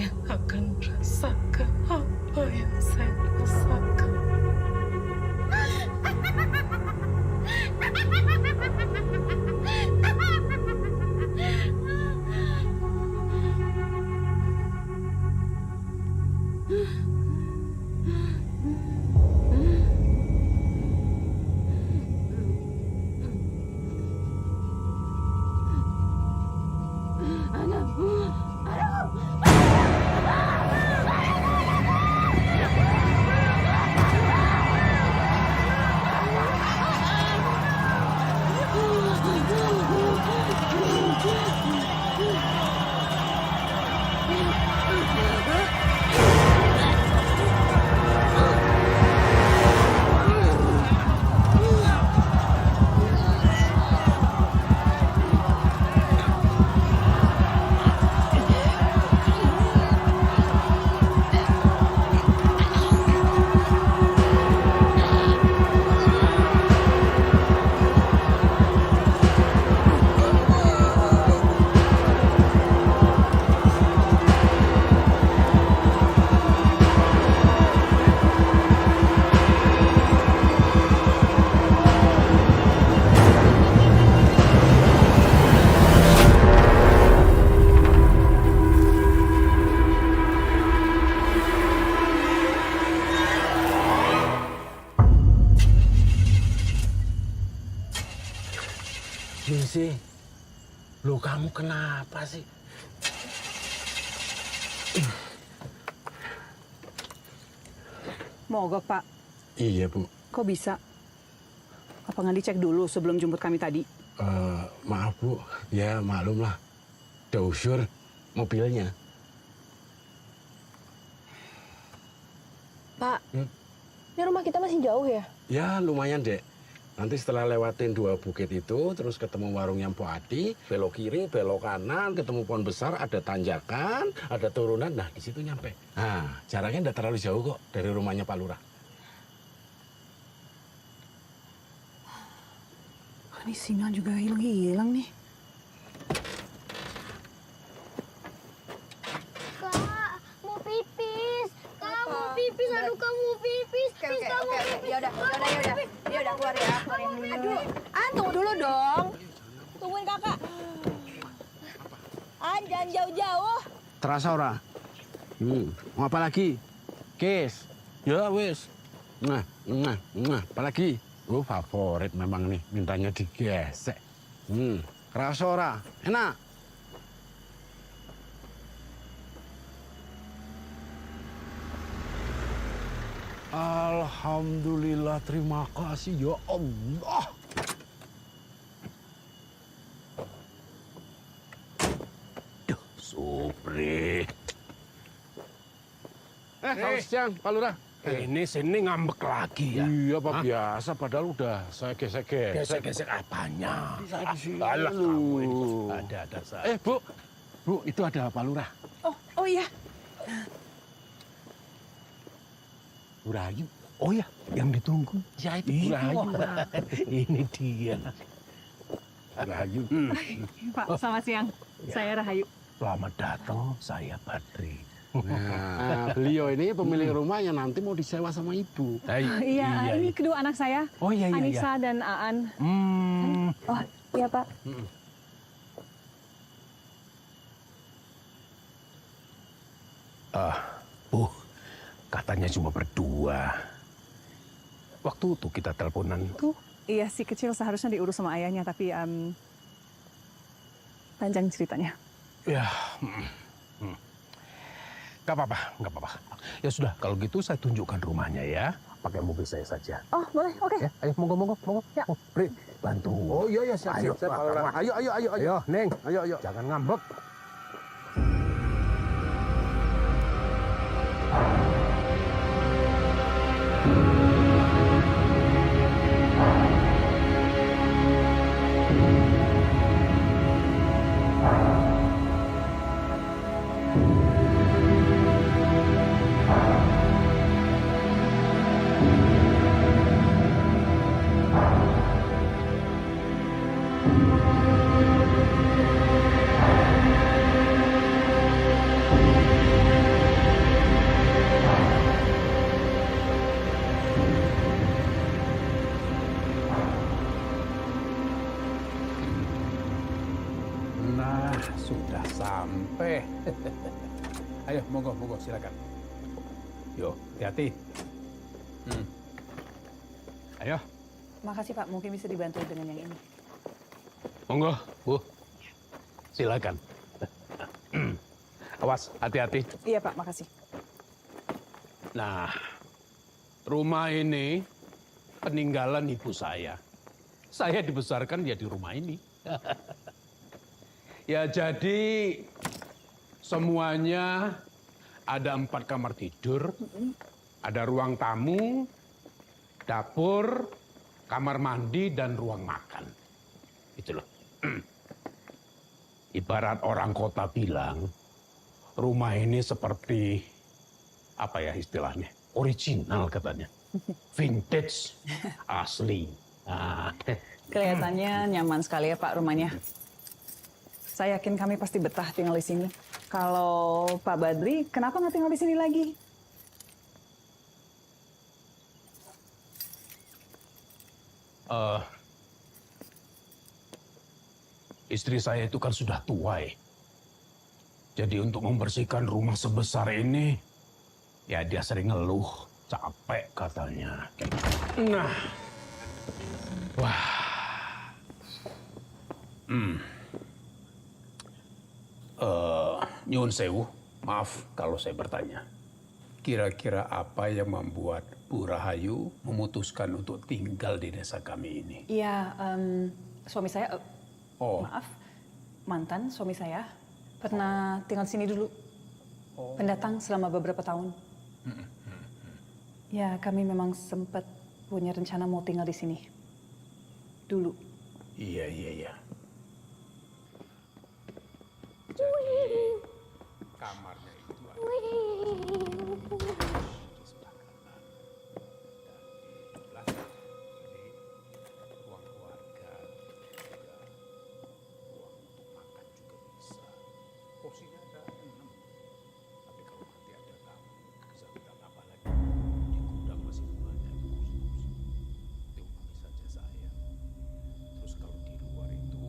yang akan merasakan apa yang saya rasakan. Sih, lo kamu kenapa sih? Mogok, Pak. Iya, Bu. Kok bisa? Apa nggak dicek dulu sebelum jemput kami tadi? Maaf, Bu. Ya, maklum lah. Udah usur mobilnya. Pak, ini rumah kita masih jauh ya? Ya, lumayan, Dek. Nanti setelah lewatin 2 bukit itu, terus ketemu warungnya Mpok Adi, belok kiri, belok kanan, ketemu pohon besar, ada tanjakan, ada turunan, nah di situ nyampe. Nah, jaraknya nggak terlalu jauh kok dari rumahnya Pak Lurah. Ini sinyal juga hilang-hilang nih. Kak, mau pipis. Kak, mau pipis. Aduh, kamu mau pipis. Oke. Ya udah keluar ya. Aduh, tunggu dulu dong. Tungguin kakak. Jangan jauh-jauh. Terasa ora? Mau apa lagi? Kes. Ya wis. Nah, apa lagi? Oh, favorit memang nih, mintanya digesek. Kerasa ora? Enak. Alhamdulillah, terima kasih ya Allah. Duh, Supri. Selamat siang, Pak Lurah. Ini sini ngambek lagi ya? Iya, Pak, biasa. Padahal udah saya gesek-gesek. Gesek-gesek apanya? Saya di sini Alah, dulu. kamu ini ada saja. Bu, itu ada Pak Lurah. Oh iya. Bu Rahayu. Oh ya, yang ditunggu. Ya, itu Bu Rahayu. Ini dia. Bu Rahayu. Pak, selamat siang. Saya Rahayu. Selamat datang, saya Badri. Nah, beliau ini pemilik rumah yang nanti mau disewa sama Ibu. Iya, ini kedua anak saya. Oh iya. Anissa dan Aan. Oh, iya Pak. Bu, katanya cuma berdua. Waktu itu kita teleponan. Tuh, iya si kecil seharusnya diurus sama ayahnya, tapi panjang ceritanya. Ya, nggak apa-apa. Ya sudah, kalau gitu saya tunjukkan rumahnya ya. Pakai mobil saya saja. Oh, boleh, oke. Ya, ayo, monggo. Ya. Bri, bantu. Oh iya, siap. Ayo, Pak Lurah. Ayo. Ayo, Neng. Ayo. Jangan ngambek. Ayo, monggo, monggo, silakan. Yo, hati-hati. Ayo, Makasih Pak, mungkin bisa dibantu dengan yang ini. monggo, Bu. Silakan. Awas, hati-hati. Iya Pak, makasih. Nah, rumah ini peninggalan ibu saya. Saya dibesarkan ya di rumah ini. Ya jadi semuanya ada 4 kamar tidur, ada ruang tamu, dapur, kamar mandi, dan ruang makan. Itu loh. Ibarat orang kota bilang, rumah ini seperti, apa ya istilahnya, original katanya. Vintage, asli. Nah, Kelihatannya nyaman sekali ya Pak rumahnya. Saya yakin kami pasti betah tinggal di sini. Kalau Pak Badri, kenapa nggak tinggal di sini lagi? istri saya itu kan sudah tua ya. Jadi untuk membersihkan rumah sebesar ini, ya dia sering ngeluh, capek katanya. Nah, wah. Nyun sewu, maaf kalau saya bertanya. Kira-kira apa yang membuat Bu Rahayu memutuskan untuk tinggal di desa kami ini? Iya, suami saya, Oh, maaf, mantan suami saya pernah tinggal di sini dulu. Pendatang selama beberapa tahun. Ya, kami memang sempat punya rencana mau tinggal di sini. Dulu. iya. Kamarnya itu ada di sebelah kanan. Dan di belakang ini ruang keluarga, juga ruang untuk makan juga bisa. Porsinya ada 6. Tapi kalau nanti ada tamu, bisa undang apa lagi? Di gudang masih banyak kursi-kursi. Dihubungi saja saya. Terus kalau di luar itu,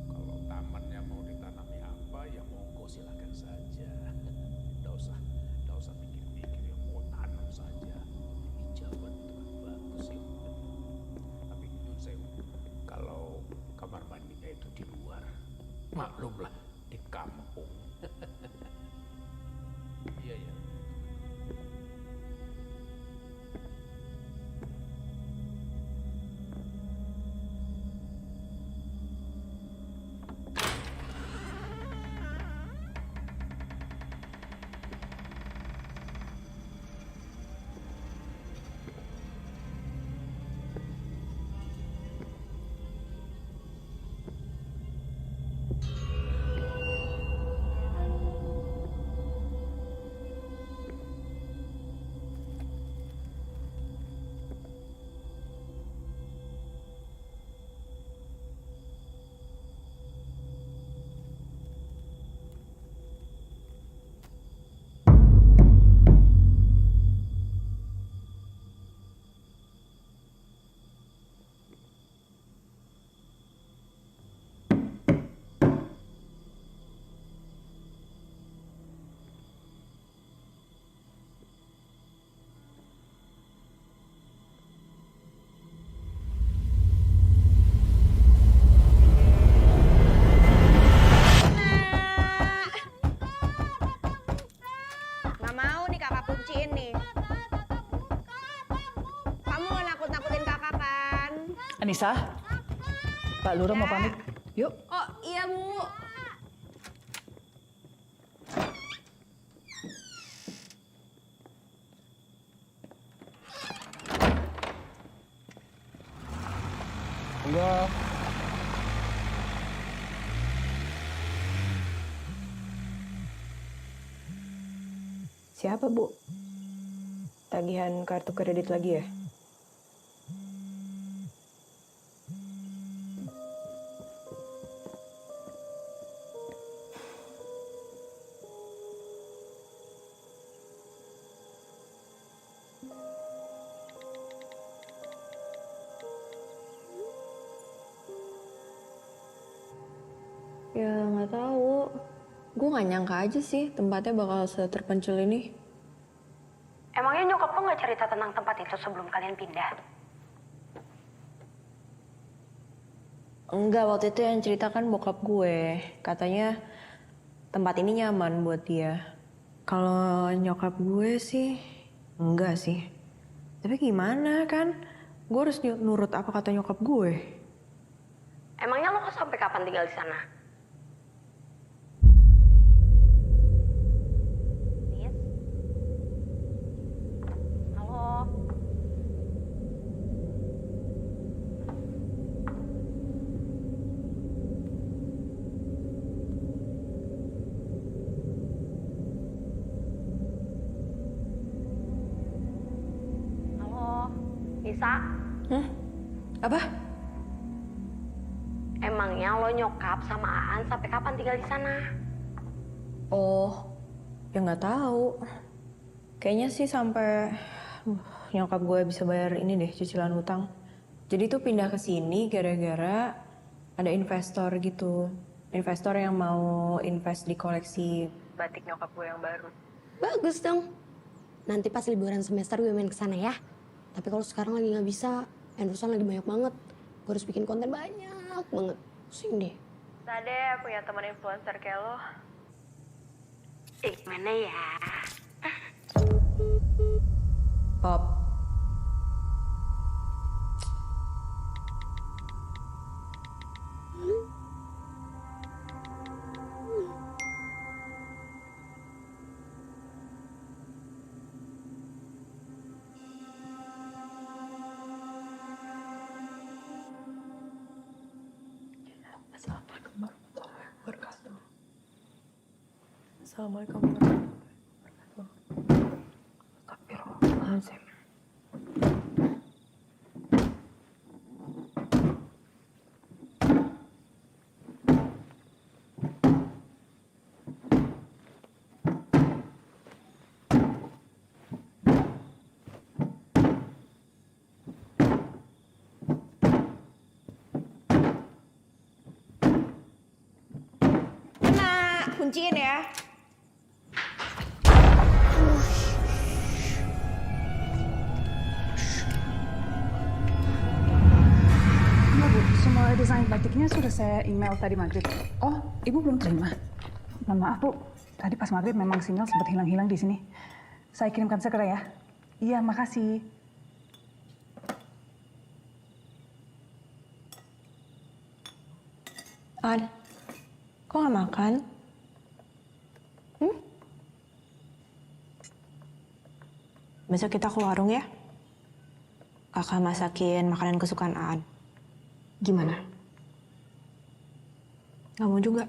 kalau tamannya mau ditanami apa, ya monggo silakan saja. Nggak usah mikir-mikir, yang mau tanam saja. Hijauan itu kan bagus ya. Tapi nyun sewu, kalau kamar mandinya itu di luar, maklumlah di kampung. Iya ya. Nggak mau nih kakak kunciin nih. Kamu nggak nakut-nakutin kakak kan? Anissa, Pak Lurah mau pamit. Yuk. Oh iya Bu. Enggak. Siapa, Bu? Tagihan kartu kredit lagi ya? Ya, nggak tahu. Gue gak nyangka aja sih tempatnya bakal seterpencil ini. Emangnya nyokap lo nggak cerita tentang tempat itu sebelum kalian pindah? Enggak, waktu itu yang ceritakan bokap gue. Katanya tempat ini nyaman buat dia. Kalau nyokap gue sih, enggak sih. Tapi gimana kan? Gue harus nurut apa kata nyokap gue. Emangnya lo sampai kapan tinggal di sana? Nis? Halo? Halo? Nisa? Apa? Emangnya lo nyokap sama Aan sampai kapan tinggal di sana? Oh, ya nggak tahu. Kayaknya sih sampai nyokap gue bisa bayar ini deh, cicilan hutang. Jadi tuh pindah ke sini gara-gara ada investor gitu. Investor yang mau invest di koleksi batik nyokap gue yang baru. Bagus dong. Nanti pas liburan semester gue main ke sana ya. Tapi kalau sekarang lagi nggak bisa, endorsean lagi banyak banget. Gue harus bikin konten banyak banget. Pusing deh. Nah deh, punya teman influencer kayak lo. Mana ya? Pop. Assalamualaikum warahmatullahi wabarakatuh. Assalamualaikum warahmatullahi wabarakatuh. Astagfirullahaladzim. Kunciin ya. Iya Bu, semua desain batiknya sudah saya email tadi maghrib. Oh, Ibu belum terima? Mohon maaf Bu, tadi pas maghrib memang sinyal sempat hilang-hilang di sini. Saya kirimkan segera ya. Iya, makasih. An, kok gak makan? Besok kita ke warung ya. Kakak masakin makanan kesukaan Aan. Gimana? Gak mau juga.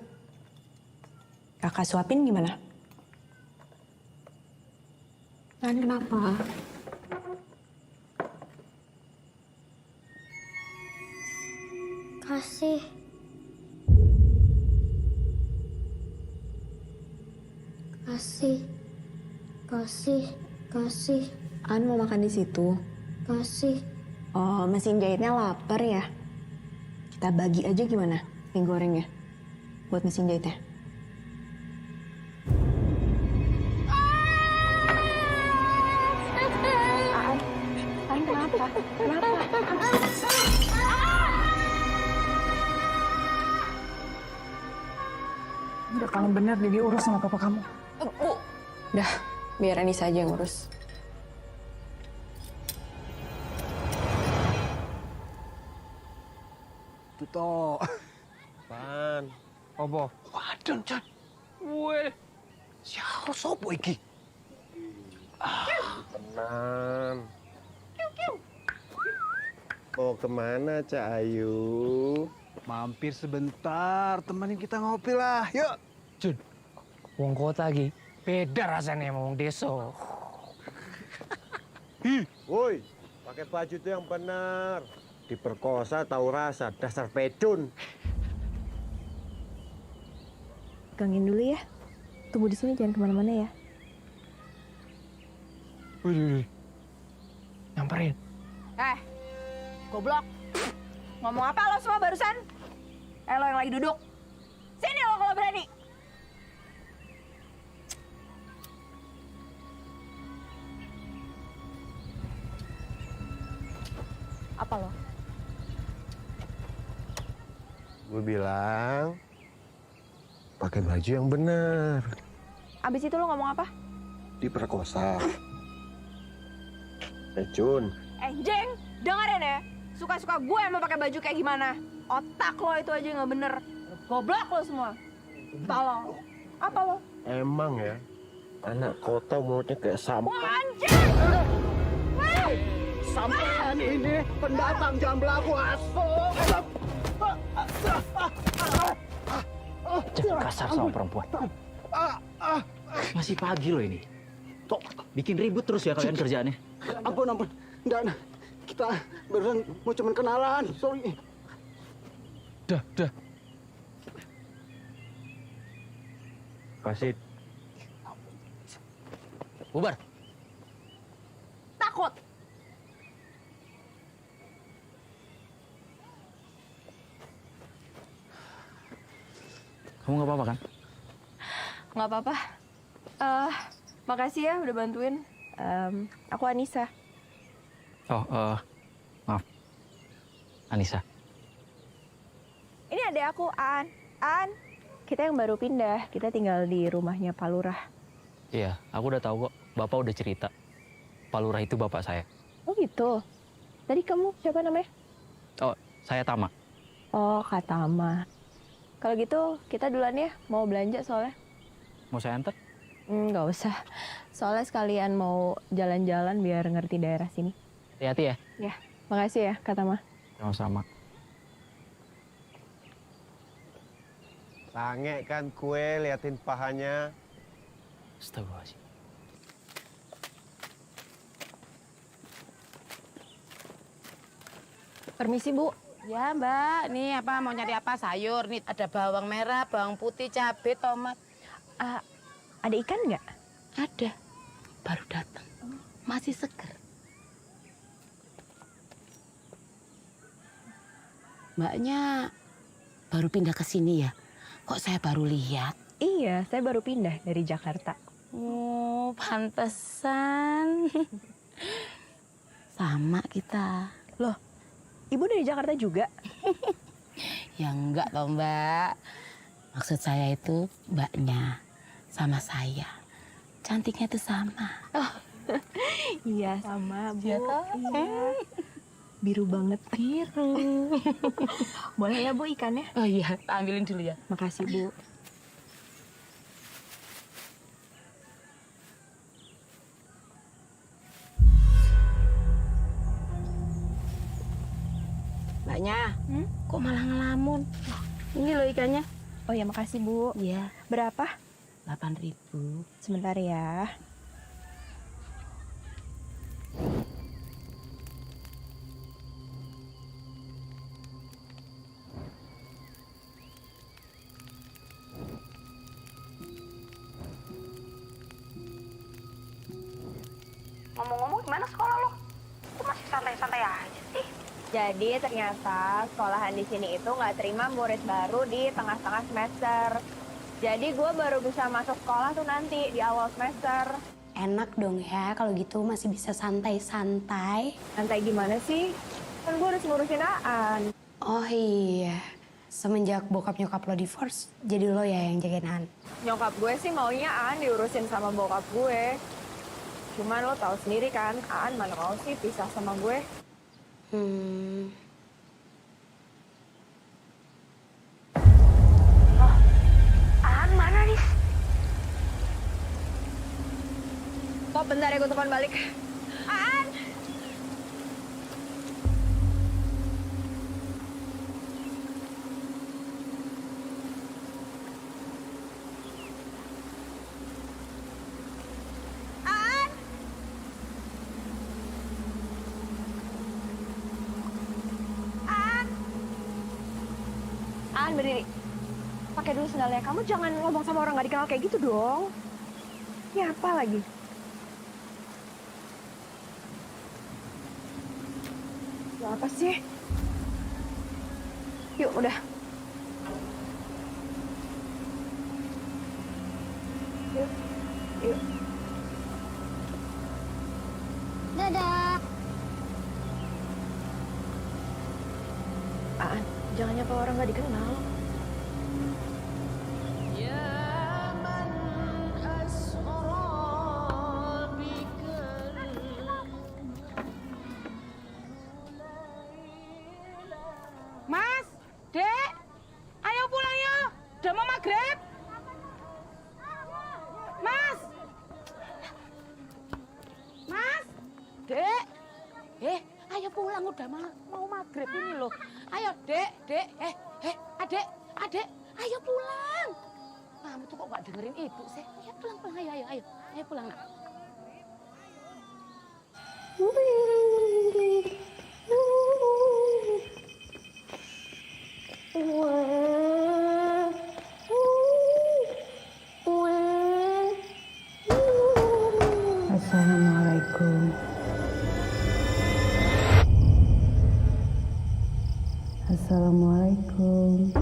Kakak suapin gimana? Aan, kenapa? Kasih. Kasih. Aan mau makan di situ. Kasih. Oh, mesin jahitnya lapar ya? Kita bagi aja gimana mie gorengnya buat mesin jahitnya. Aan kenapa? Udah paling benar dia diurus sama papa kamu. Udah, biar Anissa aja yang ngurus. Tuto. Pan. Apa? Waduh, Chan. Weh. Siapa sopo iki? Tenang. Mau kemana, Cak Ayu? Mampir sebentar, temenin kita ngopi lah. Yuk. Jun, wong kota lagi. Beda rasanya sama wong desa. Woi, pakai baju itu yang benar. Diperkosa tahu rasa, dasar pedun. Pegangin dulu ya. Tunggu di sini, jangan kemana-mana ya. Wih. Nyamperin. Goblok. Ngomong apa lo semua barusan? Lo yang lagi duduk. Sini lo kalau berani. Apa lo? Gue bilang pakai baju yang bener. Abis itu lo ngomong apa? Diperkosa. Jun. Jeng, dengerin ya. Suka-suka gue yang mau pakai baju kayak gimana. Otak lo itu aja nggak bener. Goblok lo semua. Tolong. Apa lo? Emang ya, anak kota mulutnya kayak sampah. Anjing! Sampean ini pendatang jamblaku asuk. Jangan kasar sama perempuan. Masih pagi loh ini. Kok bikin ribut terus ya kalian kerjaannya? Ampun. Enggak. Kita barusan mau cuman kenalan. Sorry. Dah. Kasih. Bubar. Takut. Kamu nggak apa-apa kan? Nggak apa-apa. Makasih ya udah bantuin. Aku Anissa. Oh, maaf. Anissa. Ini adek aku, An. An, kita yang baru pindah. Kita tinggal di rumahnya Pak Lurah. Iya, aku udah tahu kok. Bapak udah cerita. Pak Lurah itu bapak saya. Oh gitu. Tadi kamu siapa namanya? Oh, saya Tama. Oh, Kak Tama. Kalau gitu kita duluan ya. Mau belanja soalnya. Mau saya antar? Nggak usah. Soalnya sekalian mau jalan-jalan biar ngerti daerah sini. Hati-hati ya. Ya, makasih ya Kak Tama. Sama-sama. Sange kan kue, liatin pahanya. Astagfirullahaladzim. Permisi, Bu. Ya, Mbak. Nih apa mau nyari apa? Sayur. Nih ada bawang merah, bawang putih, cabai, tomat. Ada ikan nggak? Ada. Baru datang. Masih seger. Mbaknya baru pindah ke sini ya? Kok saya baru lihat? Iya, saya baru pindah dari Jakarta. Oh, pantesan. Sama kita. Loh, Ibu dari Jakarta juga? Ya enggak toh, Mbak. Maksud saya itu mbaknya sama saya. Cantiknya itu sama. Oh, iya sama, Bu. Iya toh? Iya. Biru banget. Biru. Boleh ya, Bu, ikannya? Oh iya, ambilin dulu ya. Makasih, Bu. Mbaknya, kok malah ngelamun? Ini loh ikannya. Oh ya, makasih, Bu. Iya. Berapa? 8.000. Sebentar ya. Ngomong-ngomong gimana sekolah lo? Kok masih santai-santai aja sih? Jadi ternyata sekolahan di sini itu nggak terima murid baru di tengah-tengah semester. Jadi gue baru bisa masuk sekolah tuh nanti di awal semester. Enak dong ya kalau gitu masih bisa santai-santai. Santai gimana sih? Kan gue harus ngurusin Aan. Oh iya, semenjak bokap nyokap lo divorce, jadi lo ya yang jagain Aan. Nyokap gue sih maunya Aan diurusin sama bokap gue. Cuman lo tahu sendiri kan, Aan mana mau sih pisah sama gue. Aan mana nih? Kok bentar ya gue telepon balik. Aan! Aan, berdiri. Pakai dulu sendalnya. Kamu jangan ngomong sama orang gak dikenal kayak gitu dong. Ini apa lagi? Ya apa sih? Yuk, udah. Yuk. Yuk. Dadah. kalau orang nggak dikenal. Mas, Dek, ayo pulang yuk. Udah mau maghrib. Mas, Mas, Dek, ayo pulang udah mau maghrib ini loh. Ayo, Dek, Adek, ayo pulang. Kamu tuh kok nggak dengerin ibu sih? Ayo pulang, ayo pulang nak. Assalamualaikum. Assalamualaikum.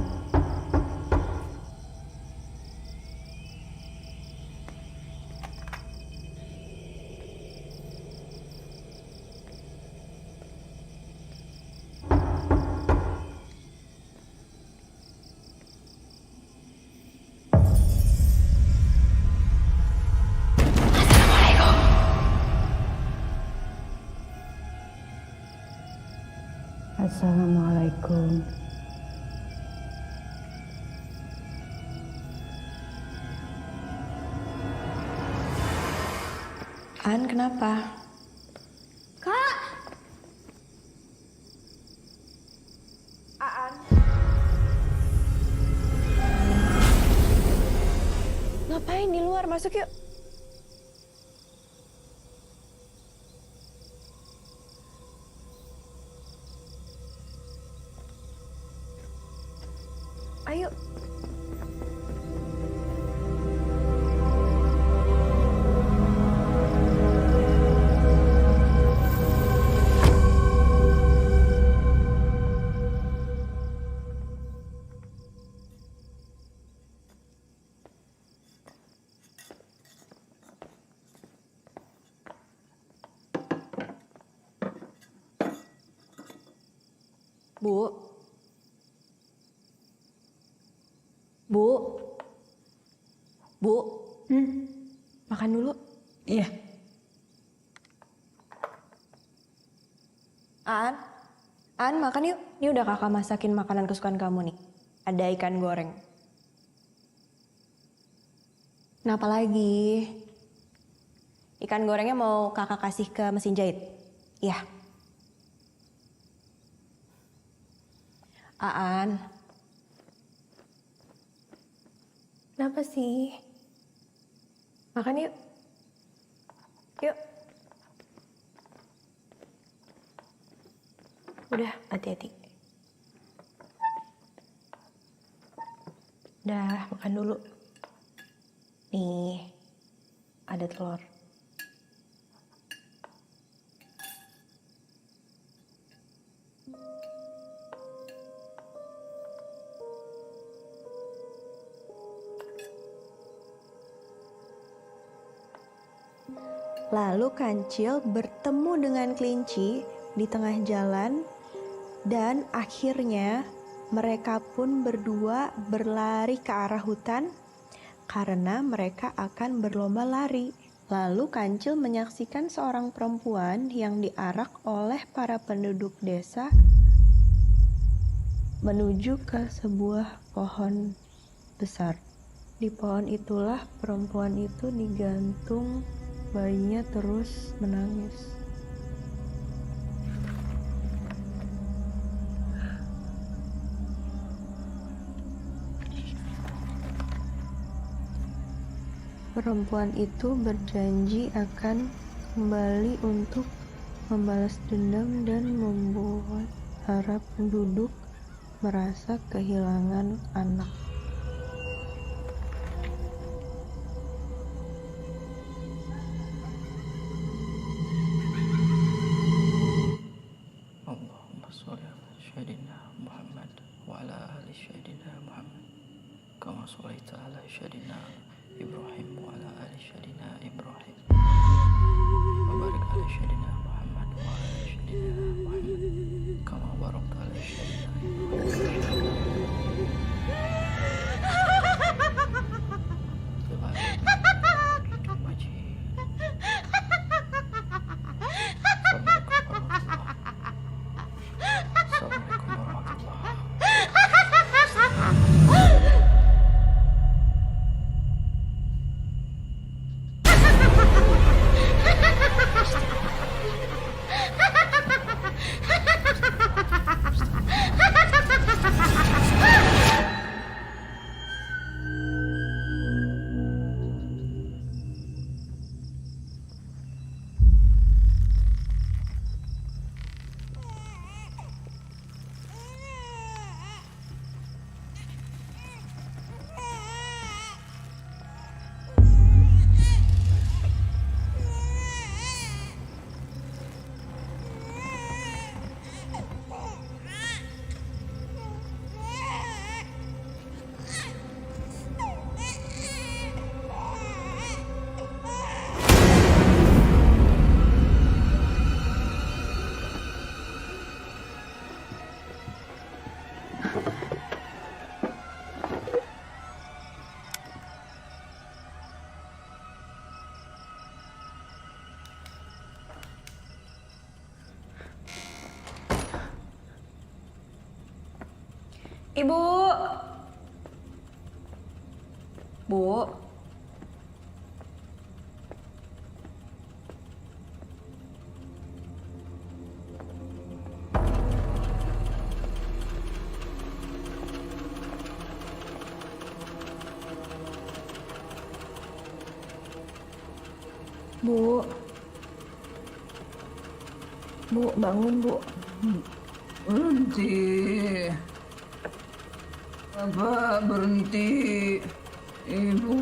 Assalamualaikum. An, kenapa? Kak! Aan. Ngapain di luar? Masuk yuk. Ayo. Bu, makan dulu. Iya. An, makan yuk. Ini udah kakak masakin makanan kesukaan kamu nih. Ada ikan goreng. Kenapa lagi? Ikan gorengnya mau kakak kasih ke mesin jahit? Iya. Aan. Kenapa sih? Makan yuk. Yuk. Udah, hati-hati. Udah, makan dulu. Nih, ada telur. Lalu Kancil bertemu dengan Kelinci di tengah jalan dan akhirnya mereka pun berdua berlari ke arah hutan karena mereka akan berlomba lari. Lalu Kancil menyaksikan seorang perempuan yang diarak oleh para penduduk desa menuju ke sebuah pohon besar. Di pohon itulah perempuan itu digantung. Bayinya terus menangis. Perempuan itu berjanji akan kembali untuk membalas dendam dan membuat para penduduk merasa kehilangan anak. صليت على سيدنا إبراهيم وعلى آل سيدنا إبراهيم وبارك على سيدنا محمد وعلى آل سيدنا محمد كما باركت على سيدنا إبراهيم Ibu. Bu. Bu. Bu, bangun, Bu. Berhenti. Bapak berhenti. Ibu.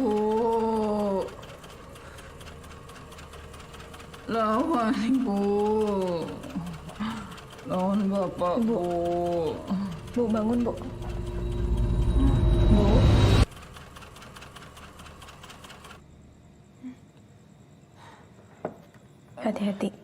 Lawan Ibu. Lawan Bapak, Bu. Bu, bangun, Bu. Bu. Hati-hati.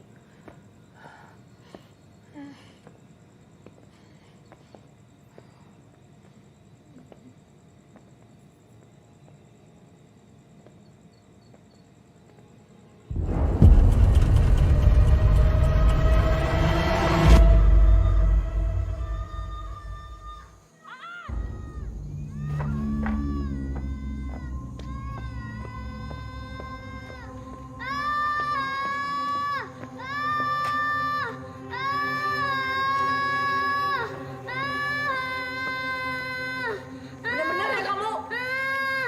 Bener-bener ya kamu.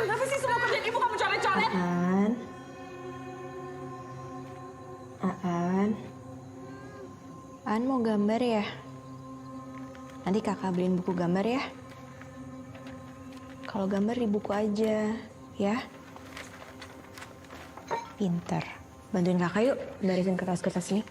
Kenapa sih semua kerjaan ibu kamu coret-coret? Aan mau gambar ya? Nanti kakak beliin buku gambar ya? Kalau gambar di buku aja, ya? Pinter. Bantuin kakak yuk, barisin kertas-kertas ini.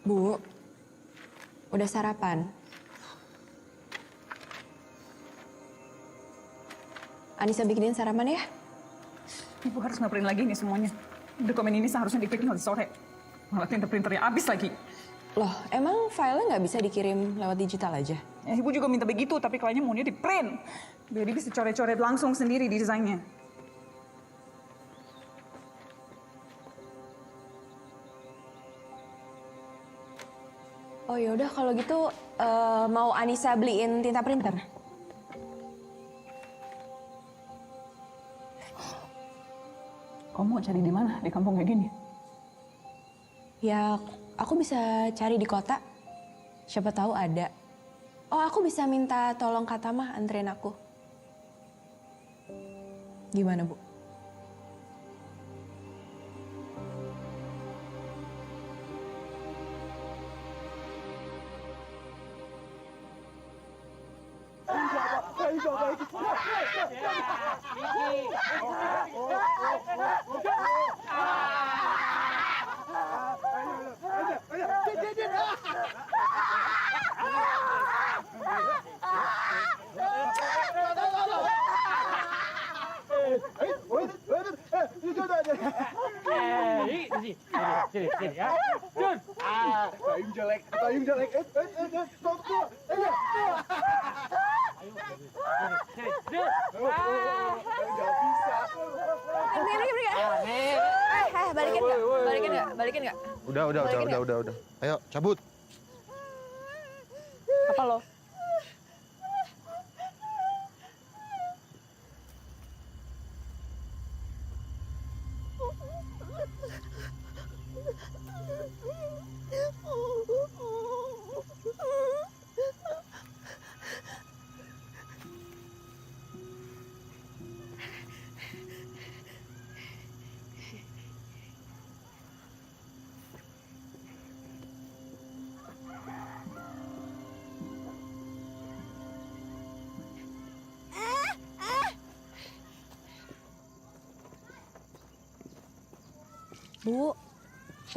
Bu, udah sarapan? Anissa bikinin sarapan ya? Ibu harus ngapain lagi nih semuanya. Dokumen ini seharusnya di-print hari sore. Malah printer-printernya habis lagi. Loh, emang filenya nggak bisa dikirim lewat digital aja? Ya, Ibu juga minta begitu, tapi kliennya maunya di-print. Jadi bisa coret-coret langsung sendiri di desainnya. Oh yaudah kalau gitu mau Anissa beliin tinta printer? Kamu mau cari di mana? Di kampung kayak gini? Ya aku bisa cari di kota. Siapa tahu ada. Oh aku bisa minta tolong Kak Tamah anterin aku. Gimana Bu? Sini ya. Jun. Payung jelek. Stop. Ayo. Sini. Jun. Enggak bisa. Balikin nggak? Udah. Ayo, cabut. Apa lo? Bu,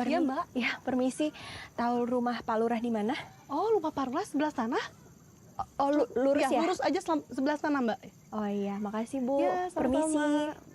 Iya, Mbak. Ya, permisi. Tahu rumah Pak Lurah di mana? Oh, lupa Pak Lurah sebelah sana? Oh, lurus ya? Lurus aja sebelah sana, Mbak. Oh iya, makasih Bu. Ya, sama-sama. Permisi.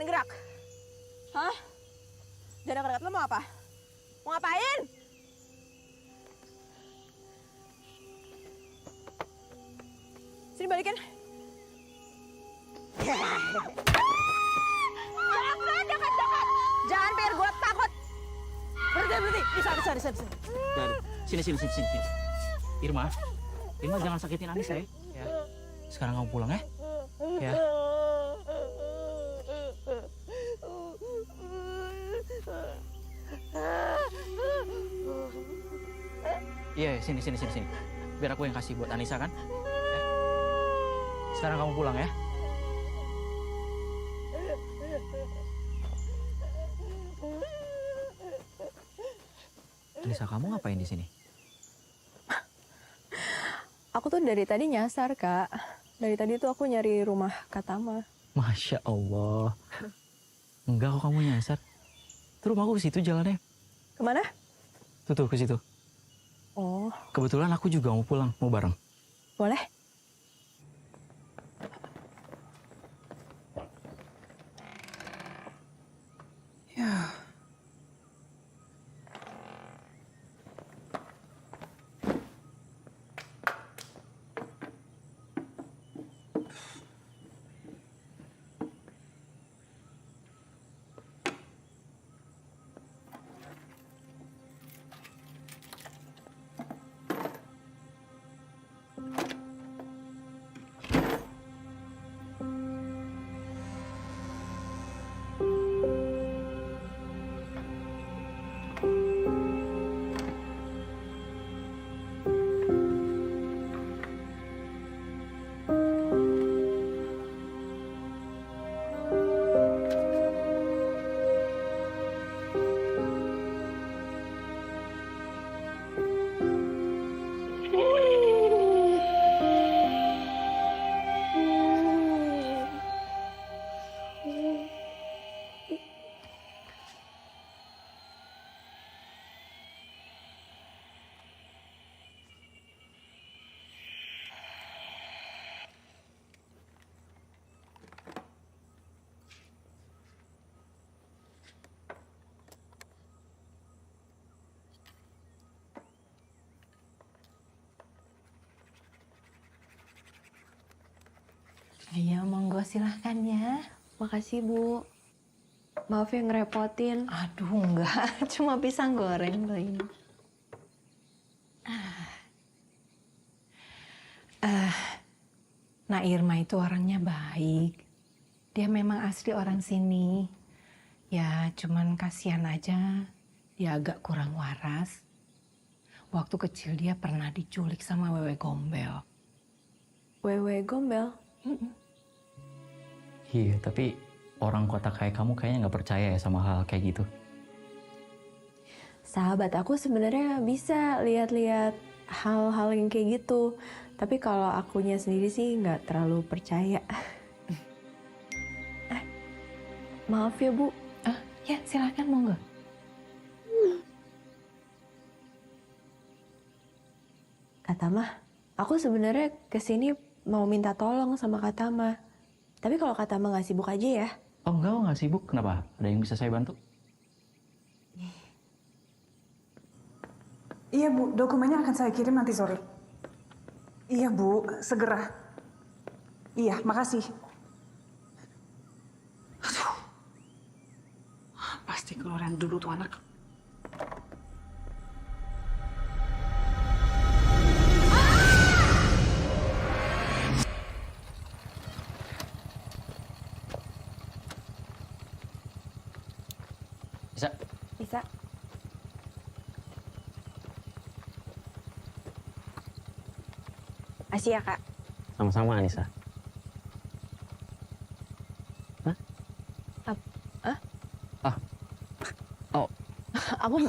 berani gerak. Hah? Jangan dekat-dekat, lo mau apa? Mau ngapain? Sini balikin. Jangan dekat-dekat. Jangan biar gue takut. Berhenti. Bisa. Dari sini. Irma jangan sakitin Anissa ya. Ya. Sekarang kamu pulang ya. Ya. Iya, sini. Biar aku yang kasih buat Anissa kan. Ya. Sekarang kamu pulang ya. Anissa, kamu ngapain di sini? Aku tuh dari tadi nyasar, Kak. Dari tadi tuh aku nyari rumah Katama. Masya Allah. Enggak kok kamu nyasar. Tuh rumahku ke situ jalannya. Kemana? Tuh ke situ. Oh, Kebetulan aku juga mau pulang, mau bareng. boleh? Ya. Iya, monggo silahkan ya. Makasih, Bu. Maaf ya ngerepotin. Aduh, enggak. Cuma pisang goreng loh ini. Nah, Irma itu orangnya baik. Dia memang asli orang sini. Ya, cuman kasihan aja. Dia agak kurang waras. Waktu kecil dia pernah diculik sama Wewe Gombel. Wewe Gombel? Iya, tapi orang kota kayak kamu kayaknya nggak percaya ya sama hal kayak gitu. Sahabat aku sebenarnya bisa lihat-lihat hal-hal yang kayak gitu. Tapi kalau akunya sendiri sih nggak terlalu percaya. Maaf ya, Bu. Ya, silakan monggo. Katama, aku sebenarnya kesini mau minta tolong sama Katama. Tapi kalau Katama nggak sibuk aja ya. Oh enggak, nggak sibuk. Kenapa? Ada yang bisa saya bantu? Iya, Bu. Dokumennya akan saya kirim nanti sore. Iya, Bu. Segera. Iya, makasih. Aduh. Pasti keluaran dulu tuh anak. Bisa? Bisa. Asih ya, Kak. Sama-sama, Anissa. Oh.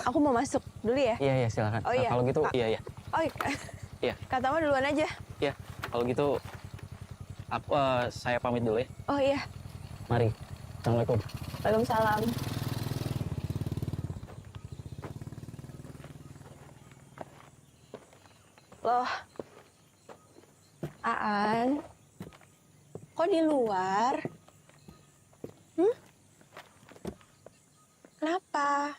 Aku mau masuk dulu ya. Iya, silakan. Oh, iya. Kalau gitu, iya. Oh, Iya. Katama duluan aja. Iya, kalau gitu aku saya pamit dulu ya. Oh iya. Mari. Assalamualaikum. Waalaikumsalam. Loh, Aan, kok di luar? apa?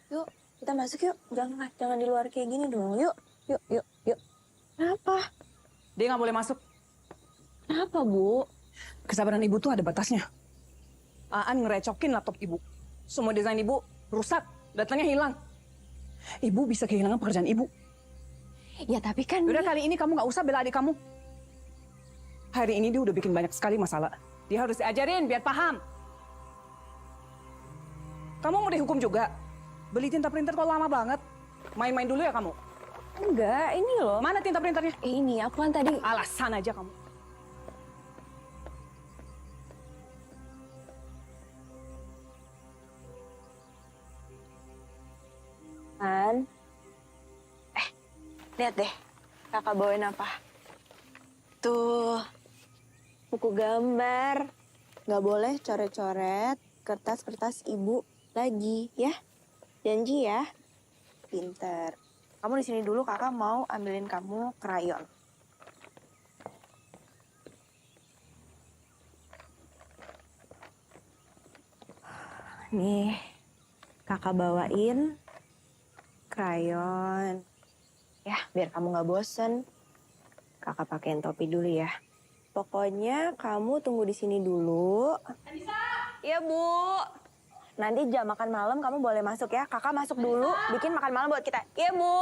Yuk, kita masuk yuk. Jangan di luar kayak gini dong. Yuk. Kenapa? Dia nggak boleh masuk. Kenapa, Bu? Kesabaran ibu tuh ada batasnya. Aan ngerecokin laptop ibu. Semua desain ibu rusak, datanya hilang. Ibu bisa kehilangan pekerjaan ibu. Ya tapi kan... Udah kali ini kamu nggak usah bela adik kamu. Hari ini dia udah bikin banyak sekali masalah. Dia harus diajarin biar paham. Kamu mau dihukum juga? Beli tinta printer kok lama banget? Main-main dulu ya kamu? Enggak, ini loh. Mana tinta printernya? Ini, aku kan tadi... Alasan aja kamu. An, lihat deh, kakak bawain apa? Tuh, buku gambar. Nggak boleh coret-coret kertas-kertas ibu lagi, ya? Janji ya? Pinter. Kamu di sini dulu, kakak mau ambilin kamu krayon. Nih, kakak bawain krayon. Ya, biar kamu nggak bosen. Kakak pakein topi dulu ya. Pokoknya kamu tunggu di sini dulu. Anissa! Iya, Bu. Nanti jam makan malam kamu boleh masuk ya. Kakak masuk dulu, bikin makan malam buat kita. Iya, Bu.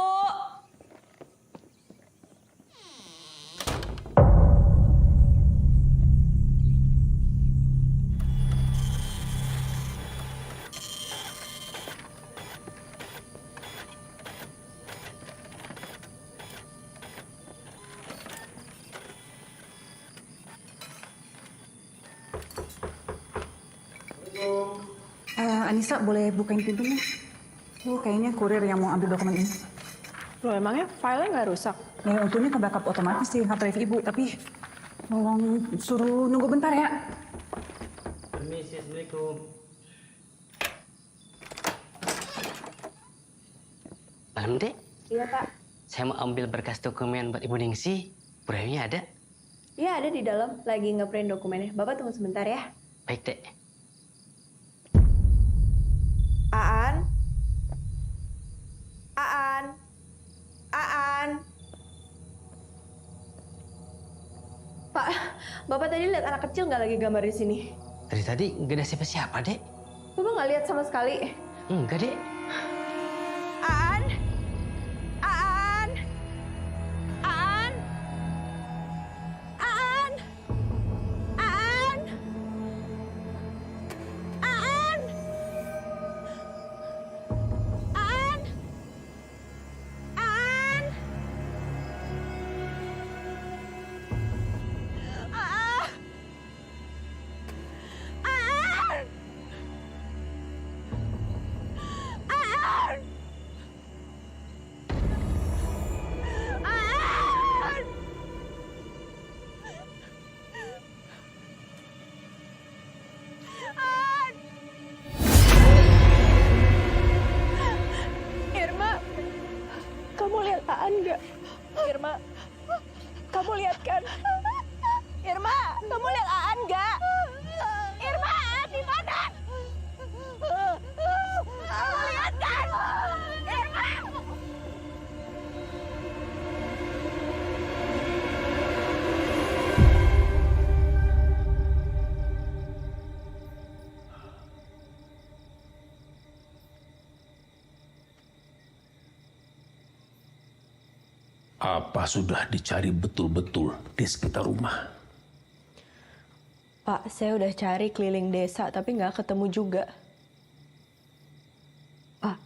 Anissa, boleh bukain pintunya? Kayaknya kurir yang mau ambil dokumen ini. Loh, emangnya filenya nggak rusak? Ya, untungnya ke backup otomatis di hard drive ibu, tapi tolong suruh nunggu bentar ya. Permisi, Assalamualaikum. Malam, Dek. Iya, Pak. Saya mau ambil berkas dokumen buat Ibu Ningsi. Braille-nya ada? Iya, ada di dalam. Lagi nge-print dokumennya. Bapak tunggu sebentar ya. Baik, Dek. Aan? Aan? Aan? Pak, Bapak tadi lihat anak kecil nggak lagi gambar di sini? Dari tadi nggak ada siapa-siapa, Dek. Bapak nggak lihat sama sekali? Enggak, Dek. Aan? Aan? Aan? Aan? Aan? Aan? Aan? Aan? Aan? Aan? Aan? Aan? Aan? Irma, kamu lihat Aan nggak? Irma, kamu lihat kan? Irma, kamu lihat Aan nggak? Irma, Aan di mana? Kamu lihat kan? Irma! Apa sudah dicari betul-betul di sekitar rumah? Pak, saya udah cari keliling desa tapi nggak ketemu juga. Pak,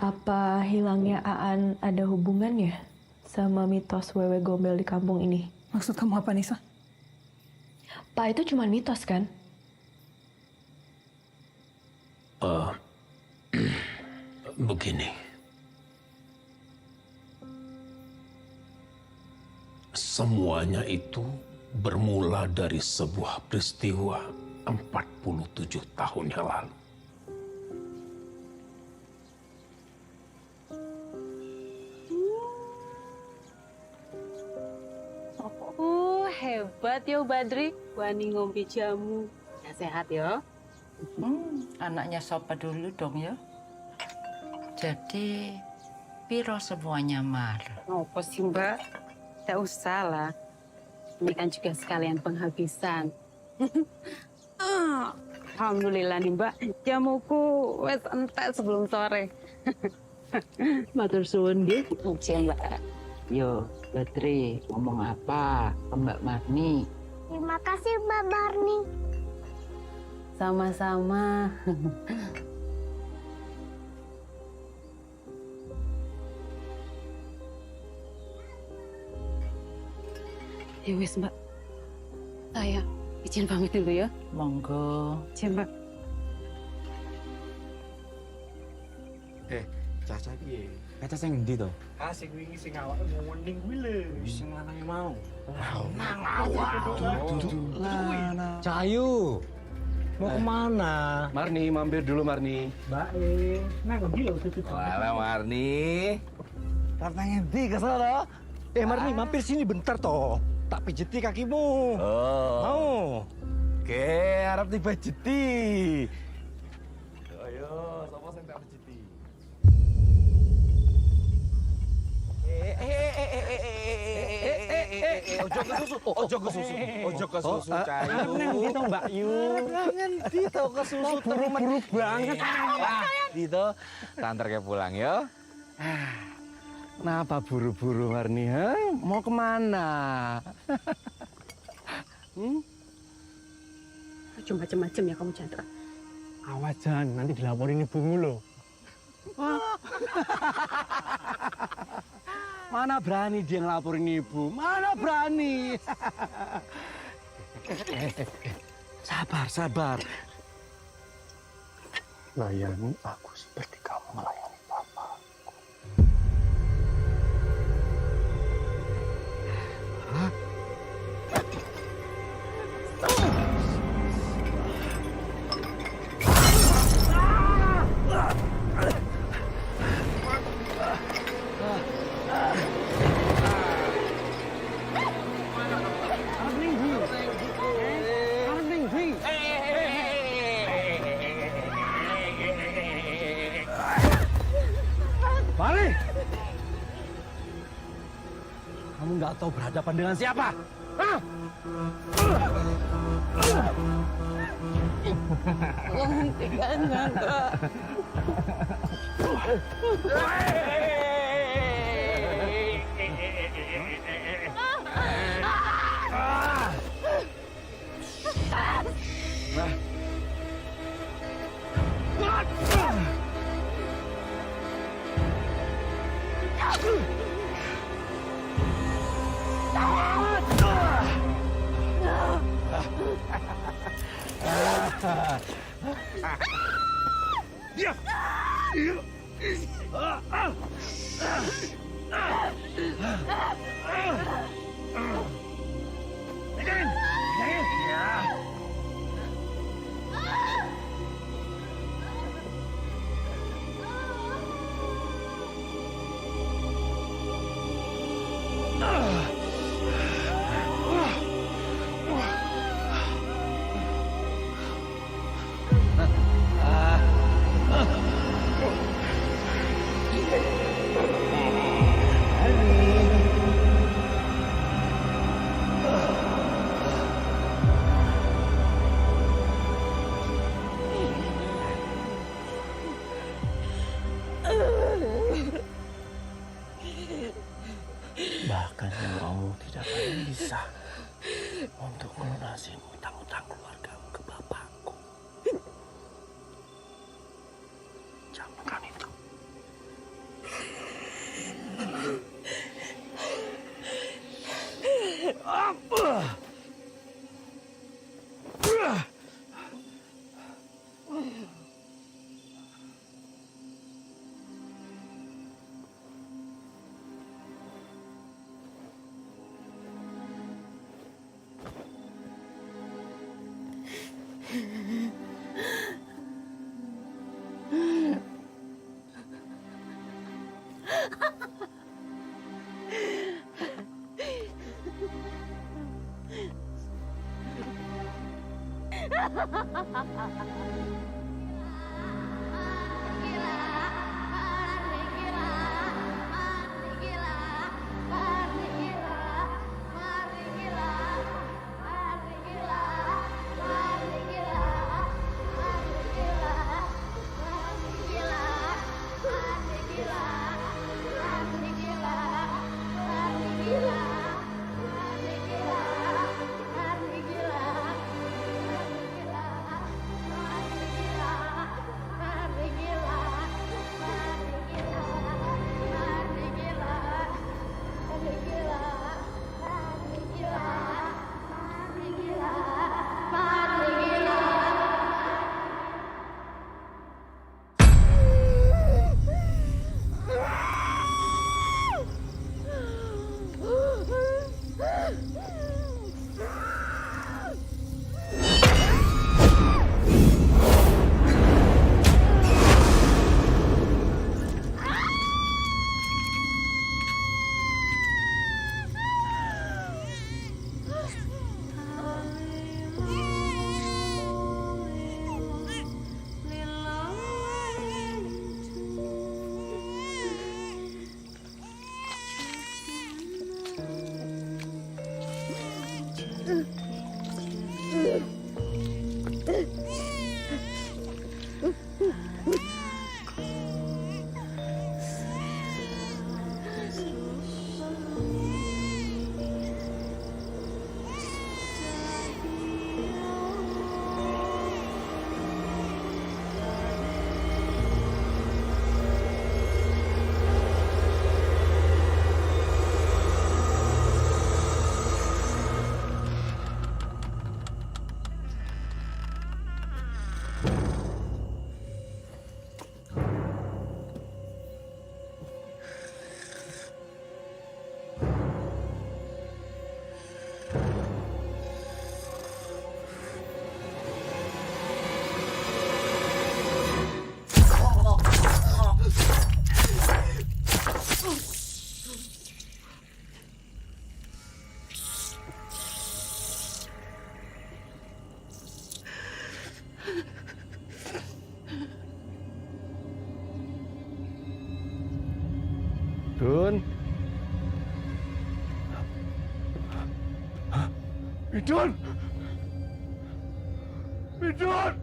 apa hilangnya Aan ada hubungannya sama mitos wewe gombel di kampung ini? Maksud kamu apa, Nisa? Pak, itu cuma mitos kan? Begini. Semuanya itu bermula dari sebuah peristiwa 47 tahun yang lalu. Hebat yo Badri, wani ngombe jamu. Ya sehat yo. Anaknya Sopa dulu dong ya. Jadi, piro semuanya Mar? Apa sih Mbak? Tidak usah lah. Ini kan juga sekalian penghabisan. Alhamdulillah nih Mbak, jamuku wes entek sebelum sore. Matur suwun nggih. Mugi Mbak. Yo, Badri, ngomong apa ke Mbak Marni? Terima kasih Mbak Marni. Sama-sama. Ya wes Mbak, saya izin pamit dulu ya. Monggo. Izin Mbak. Caca piye? Caca sing endi to? Ah, sing wingi sing awake mau mending kuwi lho. Sing lanange mau. Nang awak. Cahayu. Mau kemana? Marni, mampir dulu Marni. Mbak nang ngendi lho tutup. Walah Marni. Nang endi kesel to? Marni, mampir sini bentar toh. Tak pijeti kakimu. Oh. Mau? Oke, harap dipijeti. Ayo, sapa sing tak pijeti? Ojo ke susu, Cahayu. Ngendi to Mbak Yu? Ngendi to ke susu buru-buru banget. Gitu, tantar ke pulang ya. Kenapa buru-buru Marni? Mau kemana? Cuma macam-macam ya kamu Chandra. Awas Jan, nanti dilaporin ibumu loh. Mana berani dia ngelaporin ibu? Mana berani? Sabar, sabar. Layani aku seperti kamu melayani papa. Hah? Balik! Kamu nggak tahu berhadapan dengan siapa? Hah? Hentikan Chandra. Bahkan Allah tidak akan bisa untuk melunasi utang-utang keluargamu ke bapakku. Camkan itu. Dun. Midun. Midun.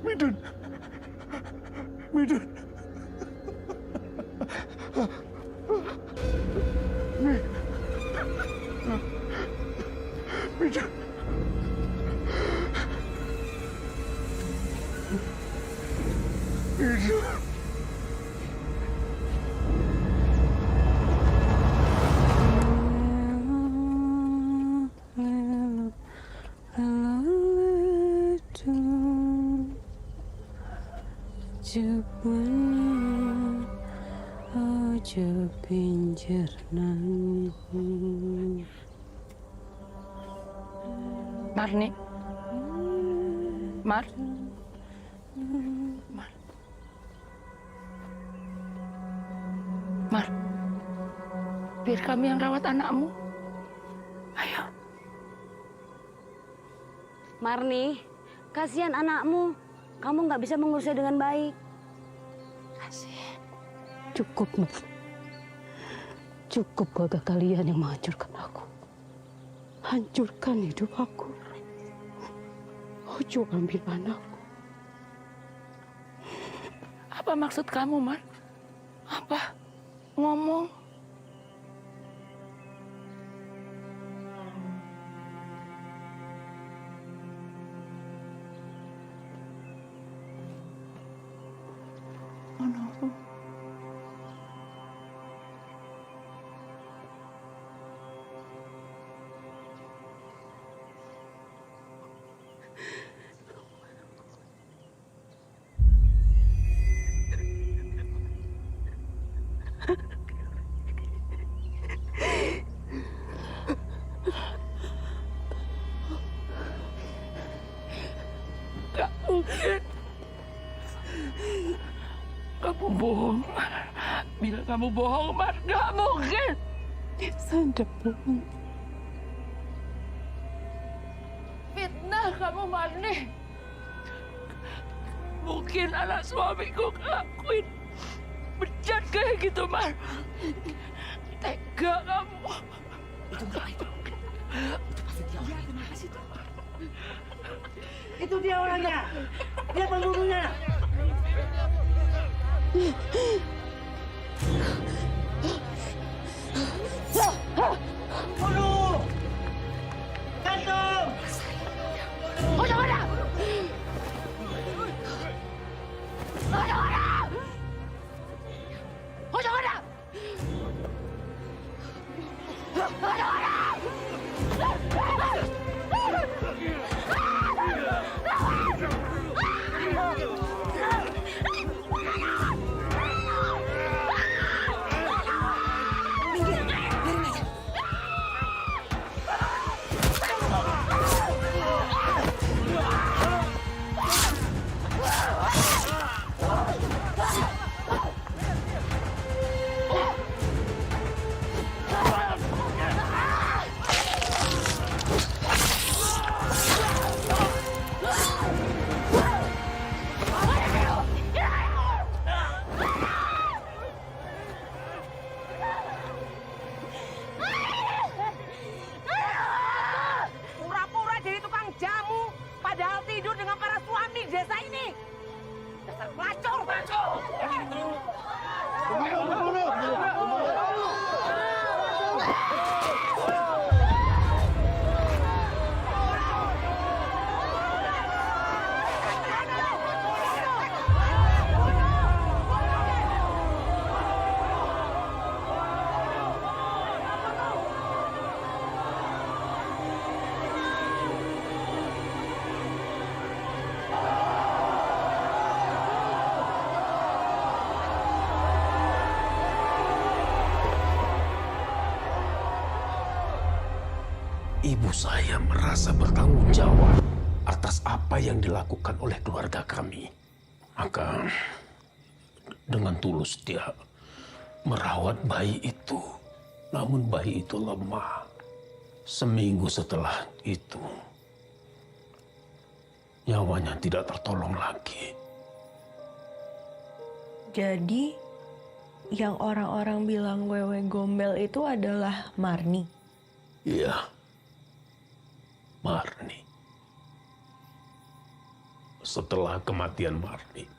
Midun. Midun. Midun. Midun. Ojo pinjer nangis. Marni. Mar. Mar. Mar. Biar kami yang rawat anakmu. Ayo. Marni, kasihan anakmu. Kamu nggak bisa mengurusnya dengan baik. Cukup, Nur. Cukup keluarga kalian yang menghancurkan aku. Hancurkan hidup aku. Ojo ambil anakku. Apa maksud kamu, Mar? Apa? Ngomong. Gak mungkin. Kamu bohong. Bila kamu bohong, Mar, gak mungkin. Saya tidak bohong. kamu, Marni. Mungkin anak suamiku ngelakuin bejat kayak gitu, Mar. Tega kamu. Itu enggak itu. Itu pasti dia orangnya. Kenapa sih itu? Itu dia orangnya. Dia pembunuhnya. Bunuh! Gantung! Oh, jangan ada! Oh, jangan ada! Oh, jangan ada! Oh, jangan ada! Pura-pura jadi tukang jamu, padahal tidur dengan para suami di desa ini. Dasar pelacur! Ibu saya merasa bertanggung jawab atas apa yang dilakukan oleh keluarga kami. Maka dengan tulus dia merawat bayi itu. Namun bayi itu lemah. Seminggu setelah itu, nyawanya tidak tertolong lagi. Jadi, yang orang-orang bilang Wewe Gombel itu adalah Marni? Iya, Marni. Setelah kematian Marni,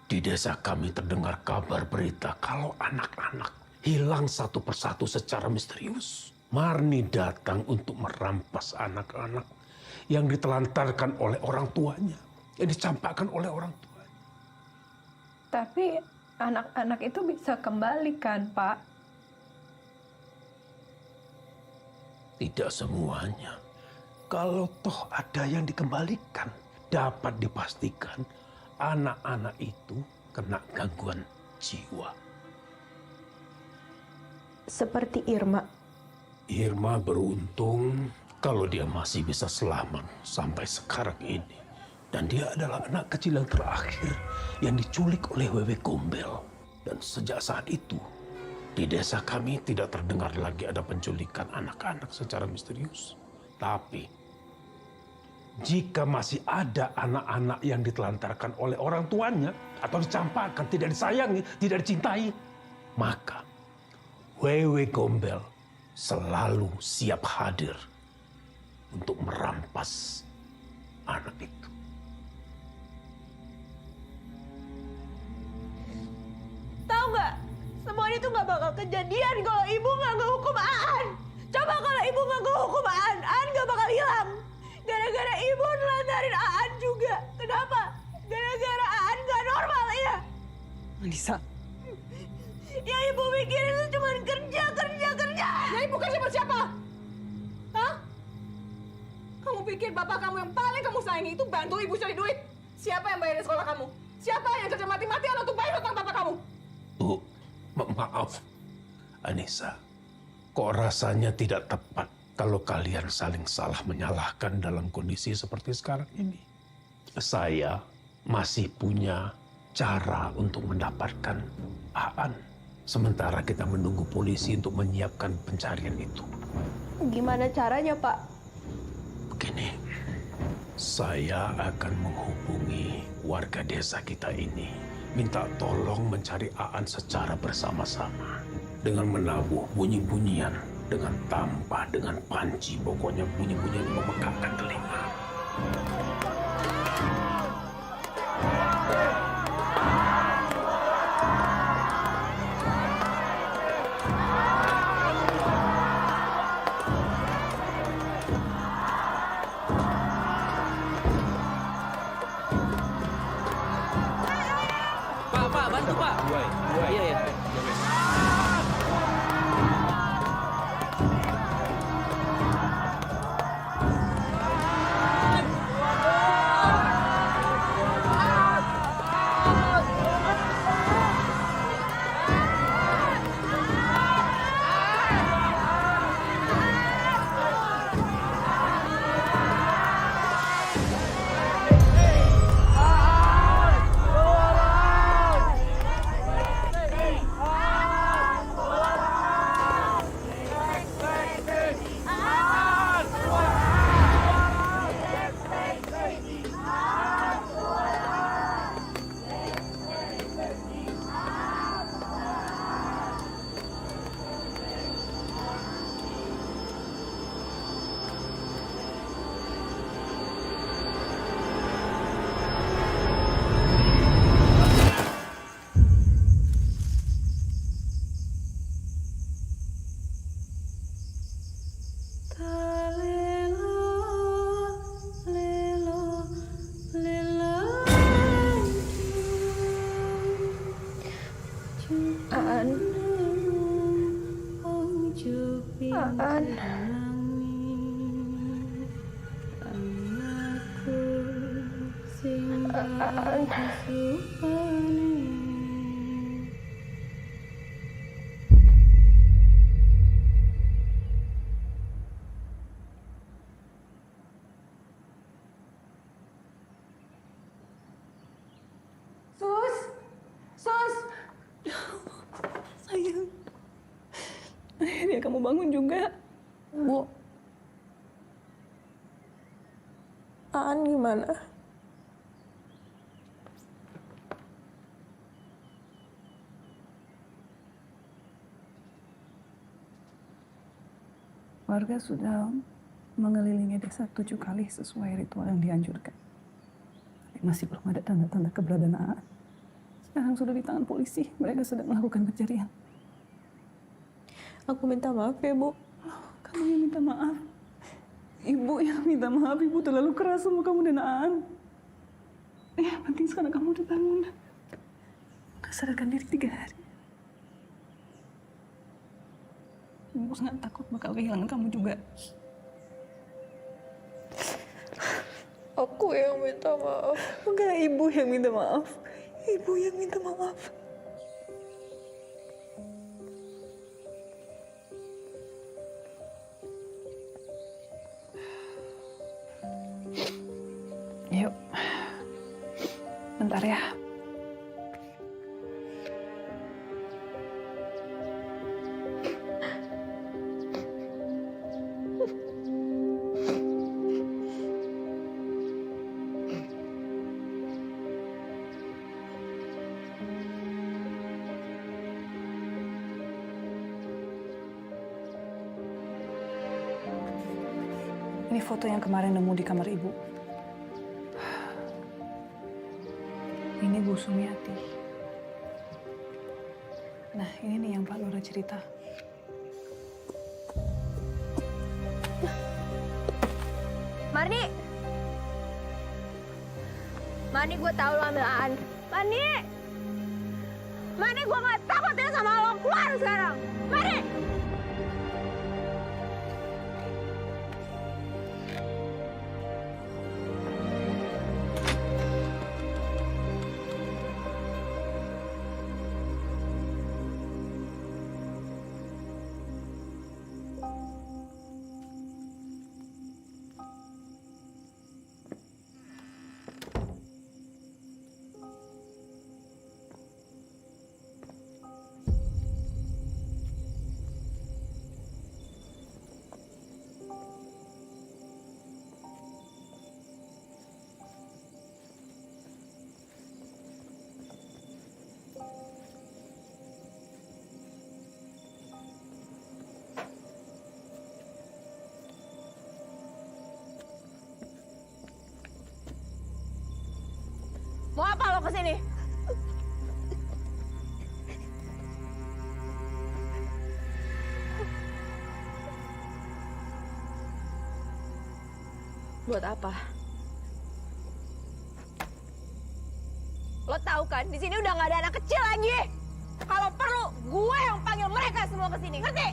di desa kami terdengar kabar berita kalau anak-anak hilang satu persatu secara misterius. Marni datang untuk merampas anak-anak yang ditelantarkan oleh orang tuanya, yang dicampakkan oleh orang tuanya. Tapi anak-anak itu bisa kembali kan, Pak? Tidak semuanya. Kalau toh ada yang dikembalikan, dapat dipastikan anak-anak itu kena gangguan jiwa. Seperti Irma. Irma beruntung kalau dia masih bisa selamat sampai sekarang ini. Dan dia adalah anak kecil yang terakhir yang diculik oleh Wewe Gombel. Dan sejak saat itu, di desa kami tidak terdengar lagi ada penculikan anak-anak secara misterius. Tapi, jika masih ada anak-anak yang ditelantarkan oleh orang tuanya atau dicampakkan, tidak disayangi, tidak dicintai, maka Wewe Gombel selalu siap hadir untuk merampas anak itu. Tahu nggak? Semua ini tuh nggak bakal kejadian kalau ibu nggak ngehukum Aan. Coba kalau ibu nggak ngehukum Aan nggak bakal hilang. Gara-gara ibu nelantarin Aan juga. Kenapa? Gara-gara Aan nggak normal ya. Anissa. Ya ibu mikirin itu cuma kerja. Ya ibu kerja buat siapa? Hah? Kamu pikir bapak kamu yang paling kamu sayangi itu bantu ibu cari duit? Siapa yang bayarin sekolah kamu? Siapa yang kerja mati-matian untuk bayar hutang bapak kamu? Bu, maaf, Anissa. Kok rasanya tidak tepat kalau kalian saling salah menyalahkan dalam kondisi seperti sekarang ini? Saya masih punya cara untuk mendapatkan Aan. Sementara kita menunggu polisi untuk menyiapkan pencarian itu. Gimana caranya, Pak? Begini, Saya akan menghubungi warga desa kita ini. Minta tolong mencari Aan secara bersama-sama. Dengan menabuh bunyi-bunyian. Dengan tampah, dengan panci. Pokoknya bunyi-bunyian yang memekakkan telinga. Pak, bantu Pak. Iya, iya. Aan. Aan. Sus! Sus! Sayang. Akhirnya kamu bangun juga. Bu. Aan gimana? Warga sudah mengelilingi desa 7 kali sesuai ritual yang dianjurkan. Tapi masih belum ada tanda-tanda keberadaan Aan. Sekarang sudah di tangan polisi. Mereka sedang melakukan pencarian. Aku minta maaf ya, Bu. Kamu yang minta maaf. Ibu yang minta maaf. Ibu terlalu keras sama kamu dan Aan. Yang penting sekarang kamu udah bangun. Udah sadarkan diri 3 hari. Ibu sangat takut bakal kehilangan kamu juga. Aku yang minta maaf. Enggak, ibu yang minta maaf. Ibu yang minta maaf. Yuk. Bentar ya. Ini foto yang kemarin nemu di kamar ibu. Ini Bu Sumiati. Nah, ini nih yang Pak Lura cerita. Marni! Marni, gue tahu lo ambil Aan. Marni! Marni, gue gak takut ya sama lo. Keluar sekarang! Marni! sini. Buat apa? Lo tahu kan, di sini udah nggak ada anak kecil lagi. Kalau perlu, gue yang panggil mereka semua ke sini, ngerti?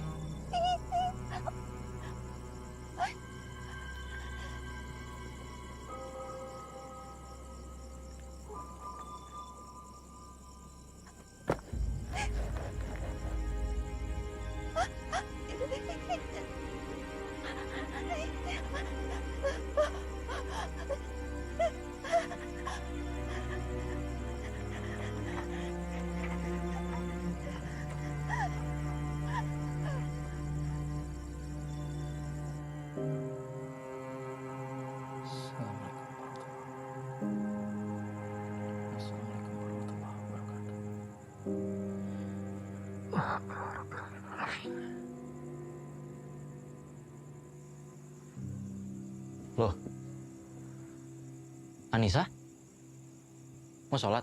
Loh, Anissa? Mau sholat?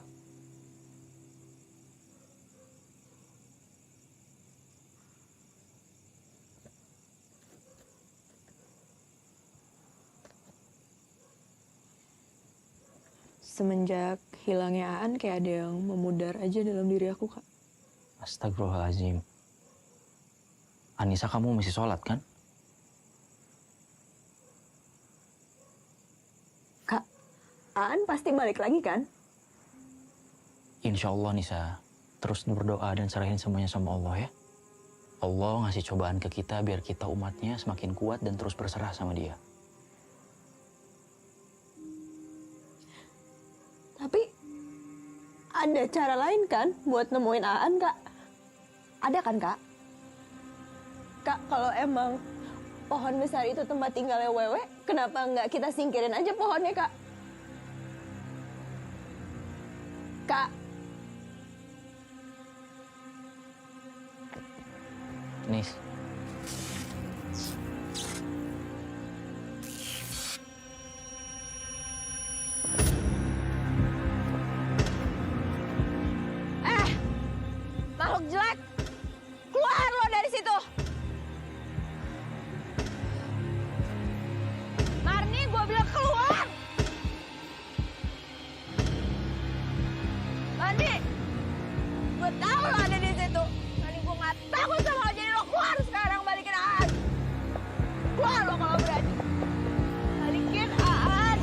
Semenjak hilangnya Aan kayak ada yang memudar aja dalam diri aku, Kak. Astagfirullahaladzim. Anissa, kamu masih sholat kan? Kak, Aan pasti balik lagi kan? Insya Allah, Nisa. Terus berdoa dan serahin semuanya sama Allah ya. Allah ngasih cobaan ke kita biar kita umatnya semakin kuat dan terus berserah sama dia. Tapi ada cara lain kan buat nemuin Aan, Kak? Ada kan, Kak? Kak, kalau emang pohon besar itu tempat tinggalnya Wewe, kenapa nggak kita singkirin aja pohonnya, Kak? Kak. Nis. Makhluk jelek, keluar lo dari situ. Marni, gue bilang keluar. Marni, gue tahu lo ada di situ. Marni, gue nggak takut sama lo, jadi lo keluar sekarang, balikin Aan. Keluar lo kalau berani. Balikin Aan.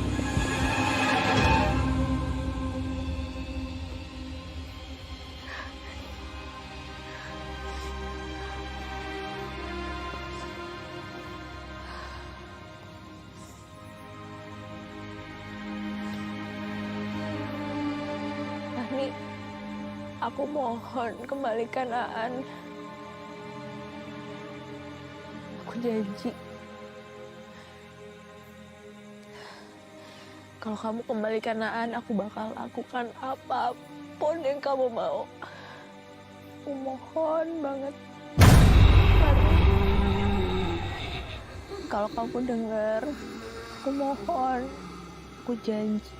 Marni, aku mohon kembalikan Aan. Aku janji. Kalau kamu kembalikan Aan, aku bakal lakukan apapun yang kamu mau. Aku mohon banget. Marni, kalau kamu dengar, aku mohon. Aku janji.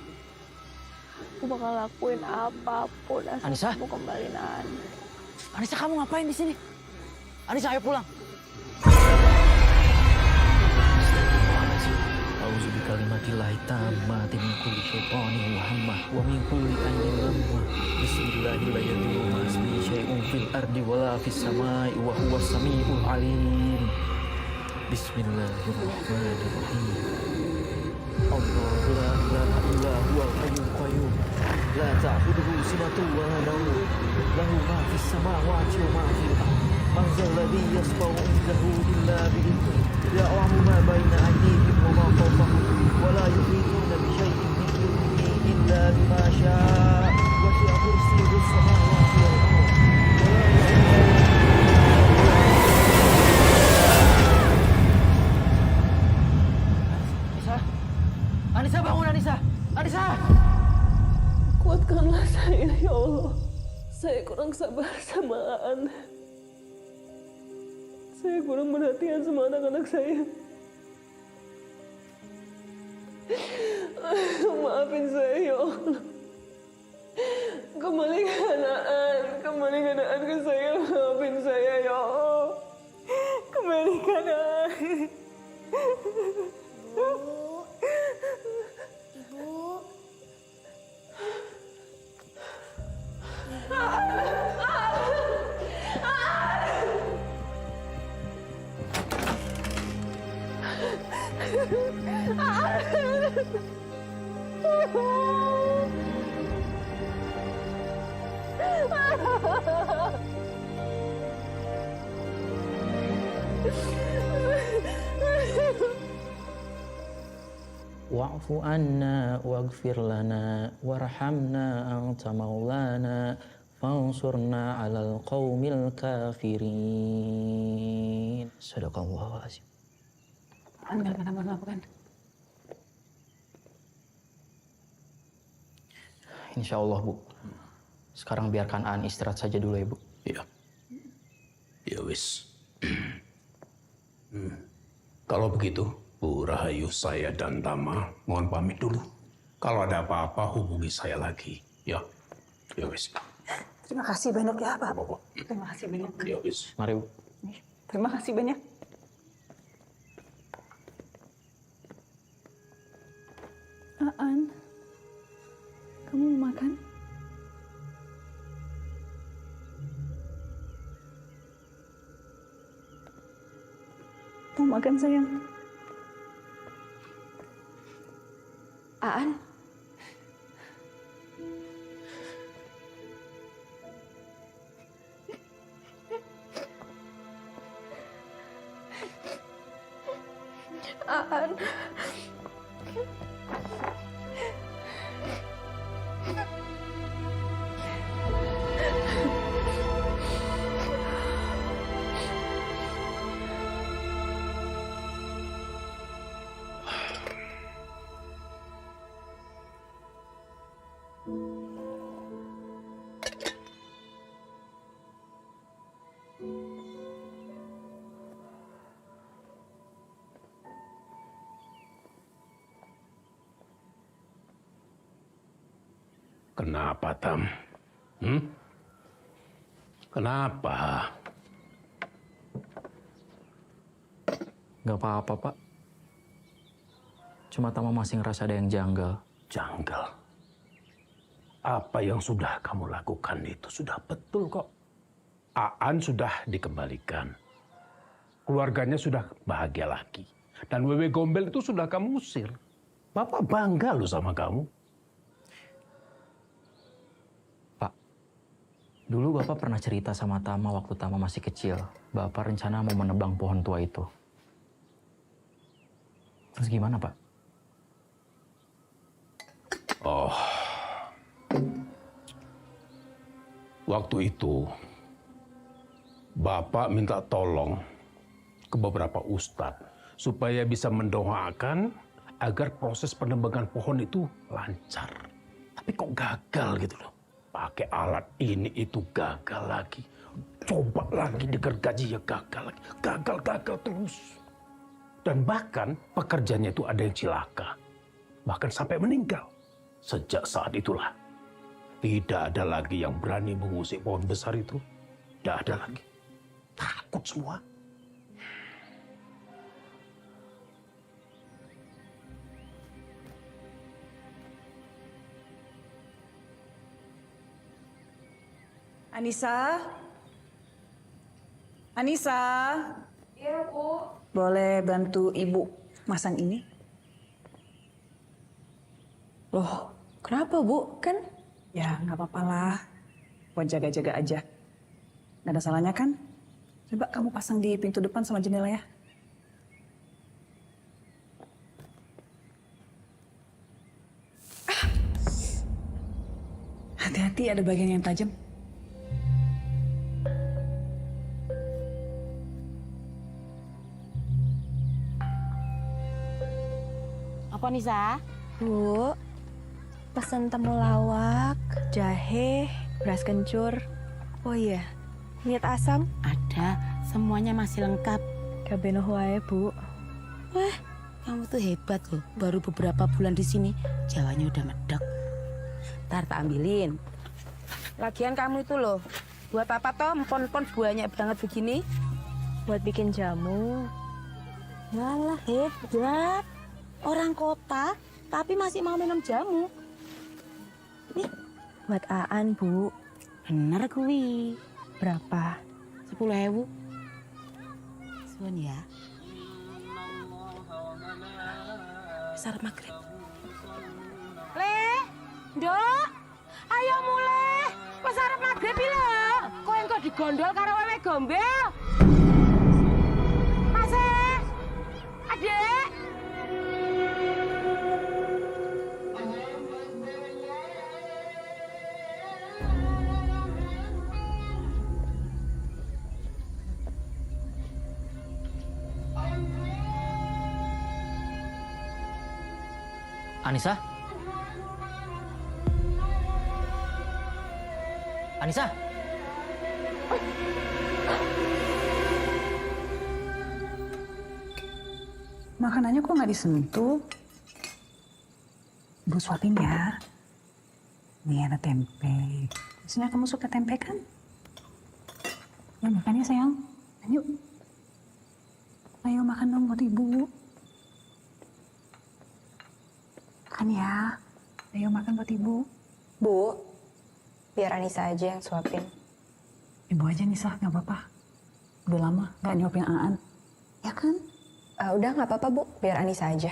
Aku bakal lakuin apapun asal Anissa? kamu kembaliin Aan. Anissa, kamu ngapain di sini? Anissa, ayo pulang. A'udzu bikalimatillahi tammati min kulli syaitanin wa hammah wa min kulli ainin lammah. Bismillahirrahmanirrahim. Ma ismihi syai'un fil ardi wala fis samai wa huwas samiul alim. Bismillahirrahmanirrahim. Allah la ilaha illa huwal hayyul qayyum. La ta'khudhuhu sinatun wa la nawm. Lahu ma fis samawati wa ma fil ardh. Man dzal ladzi yashfa'u 'indahu illa bi'idhnihi. Ya'lamu ma baina aydihim wa ma khalfahum wa la yuhituna bi syai'in min ilmihi illa bima syaa'. Wasi'a kursiyyuhu as-samawati wal ardh. Anissa, bangun Anissa! Anissa! Kuatkanlah saya, ya Allah. Saya kurang sabar sama Aan. Saya kurang perhatian sama anak-anak saya. Maafin saya, ya Allah. Kembalikan Aan ke saya, maafin saya ya Allah. Kembalikan Aan. Wa'fu anna waghfir lana warhamna anta maulana fansurna 'alal qaumil kafirin. Sadaqallahul azim. Nggak kenapa-napa kan? Insya Allah, Bu. Sekarang biarkan Aan istirahat saja dulu ya, Bu. Iya. Ya wis. Kalau begitu, Bu Rahayu, saya dan Tama mohon pamit dulu. Kalau ada apa-apa hubungi saya lagi. Ya. Ya wis. Terima kasih banyak ya, Pak. Terima kasih banyak. Ya wis. Mari, Bu. Terima kasih banyak. Aan, kamu mau makan? Mau makan, sayang? Aan, Aan. Kenapa, Tam? Kenapa? Gak apa-apa, Pak. Cuma Tama masih ngerasa ada yang janggal. Janggal? Apa yang sudah kamu lakukan itu sudah betul kok. Aan sudah dikembalikan. Keluarganya sudah bahagia lagi. Dan Wewe Gombel itu sudah kamu usir. Bapak bangga loh sama kamu. Dulu Bapak pernah cerita sama Tama waktu Tama masih kecil. Bapak rencana mau menebang pohon tua itu. Terus gimana, Pak? Oh. Waktu itu, Bapak minta tolong ke beberapa ustadz supaya bisa mendoakan agar proses penebangan pohon itu lancar. Tapi kok gagal gitu loh. Pakai alat ini itu gagal lagi. Coba lagi digergaji ya gagal lagi. Gagal terus. Dan bahkan pekerjanya itu ada yang cilaka. Bahkan sampai meninggal. Sejak saat itulah tidak ada lagi yang berani mengusik pohon besar itu. Tidak ada lagi. Takut semua. Anissa? Anissa? Iya, Bu. Boleh bantu Ibu masang ini? Loh, kenapa, Bu? Kan? Ya, nggak apa-apa lah. Buat jaga-jaga aja. Nggak ada salahnya kan? Coba kamu pasang di pintu depan sama jendela ya. Hati-hati, ada bagian yang tajam. Apa Nisa? Bu, pesan temulawak, jahe, beras kencur. Oh iya, lihat asam? Ada, semuanya masih lengkap. Kabeh wae, Bu. Wah, kamu tuh hebat loh. Baru beberapa bulan di sini, Jawanya udah medok. Ntar tak ambilin. Lagian kamu itu loh, buat apa toh empon-empon banyak banget begini? Buat bikin jamu. Walah hebat. Orang kota, tapi masih mau minum jamu. Nih, Buat Aan, Bu. bener kuwi. Berapa? 10.000. Suun ya. Besar maghrib. Le, Nduk, ayo mulai. Wes arep maghrib lho. Kowe engko digondol karo wewe gombel. Mas, Adek. Anissa? Anissa? Makanannya kok nggak disentuh? Ibu suapin ya. Nih ada tempe. Biasanya kamu suka tempe kan? Ya makan ya sayang. Ayo. Ayo makan dong buat ibu. Makan ya. Ayo makan buat ibu. Bu, biar Anissa aja yang suapin. Ibu aja Nisa, nggak apa-apa. Udah lama nggak nyuapin Aan. Ya kan? Udah nggak apa-apa Bu, biar Anissa aja.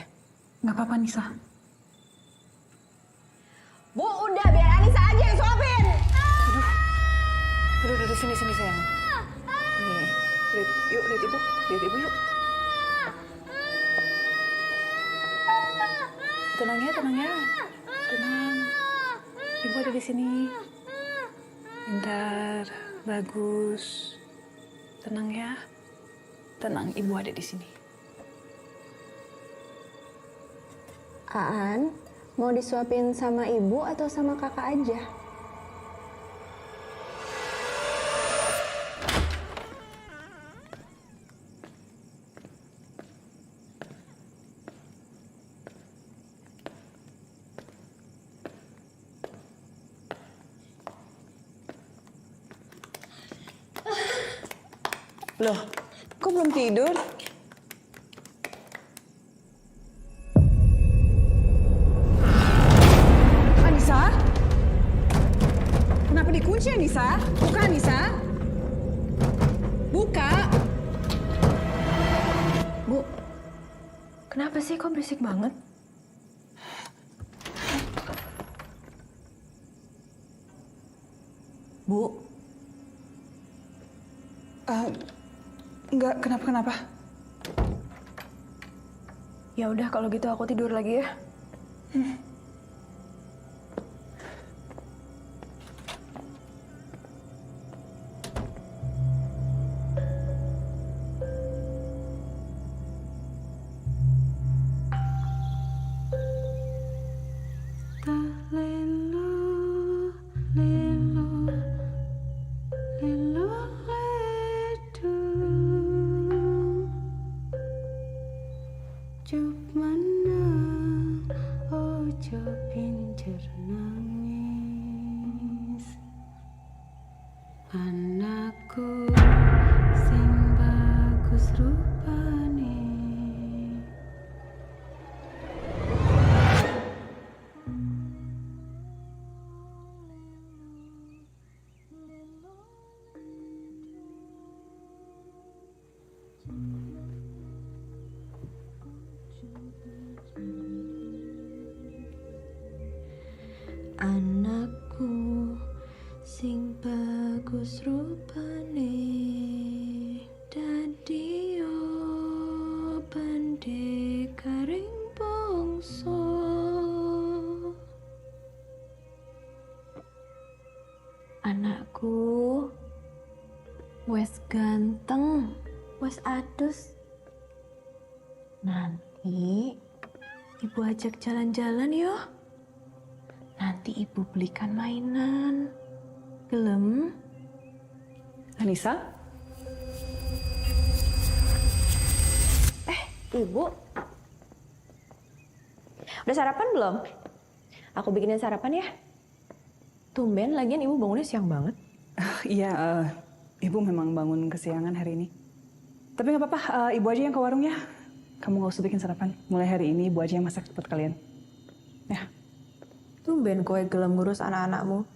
Nggak apa-apa Nisa. Bu, udah biar Anissa aja yang suapin. Aduh, sini sayang. Nih, lihat ibu, yuk. Tenang ya. Tenang. Ibu ada di sini. Bentar, bagus. Tenang ya. Tenang, ibu ada di sini. Aan, mau disuapin sama ibu atau sama kakak aja? Loh, kok belum tidur? Anissa? Kenapa dikunci Anissa? Buka Anissa. Buka. Bu, kenapa sih kok berisik banget? Bu. Enggak, kenapa? Ya udah kalau gitu aku tidur lagi ya. Anakku sing bagus rupane. Anakku sing bagus rupane, dadi pandhe karing bangsa. Anakku wes ganteng, wes adus. Nanti ibu ajak jalan-jalan yo. Nanti ibu belikan mainan. Gelem? Anissa? Ibu. Udah sarapan belum? Aku bikinin sarapan ya. Tumben, lagian ibu bangunnya siang banget. Iya, ibu memang bangun kesiangan hari ini. Tapi nggak apa-apa, ibu aja yang ke warung ya. Kamu nggak usah bikin sarapan. Mulai hari ini ibu aja yang masak buat kalian. Ya. Tumben kowe gelem ngurus anak-anakmu.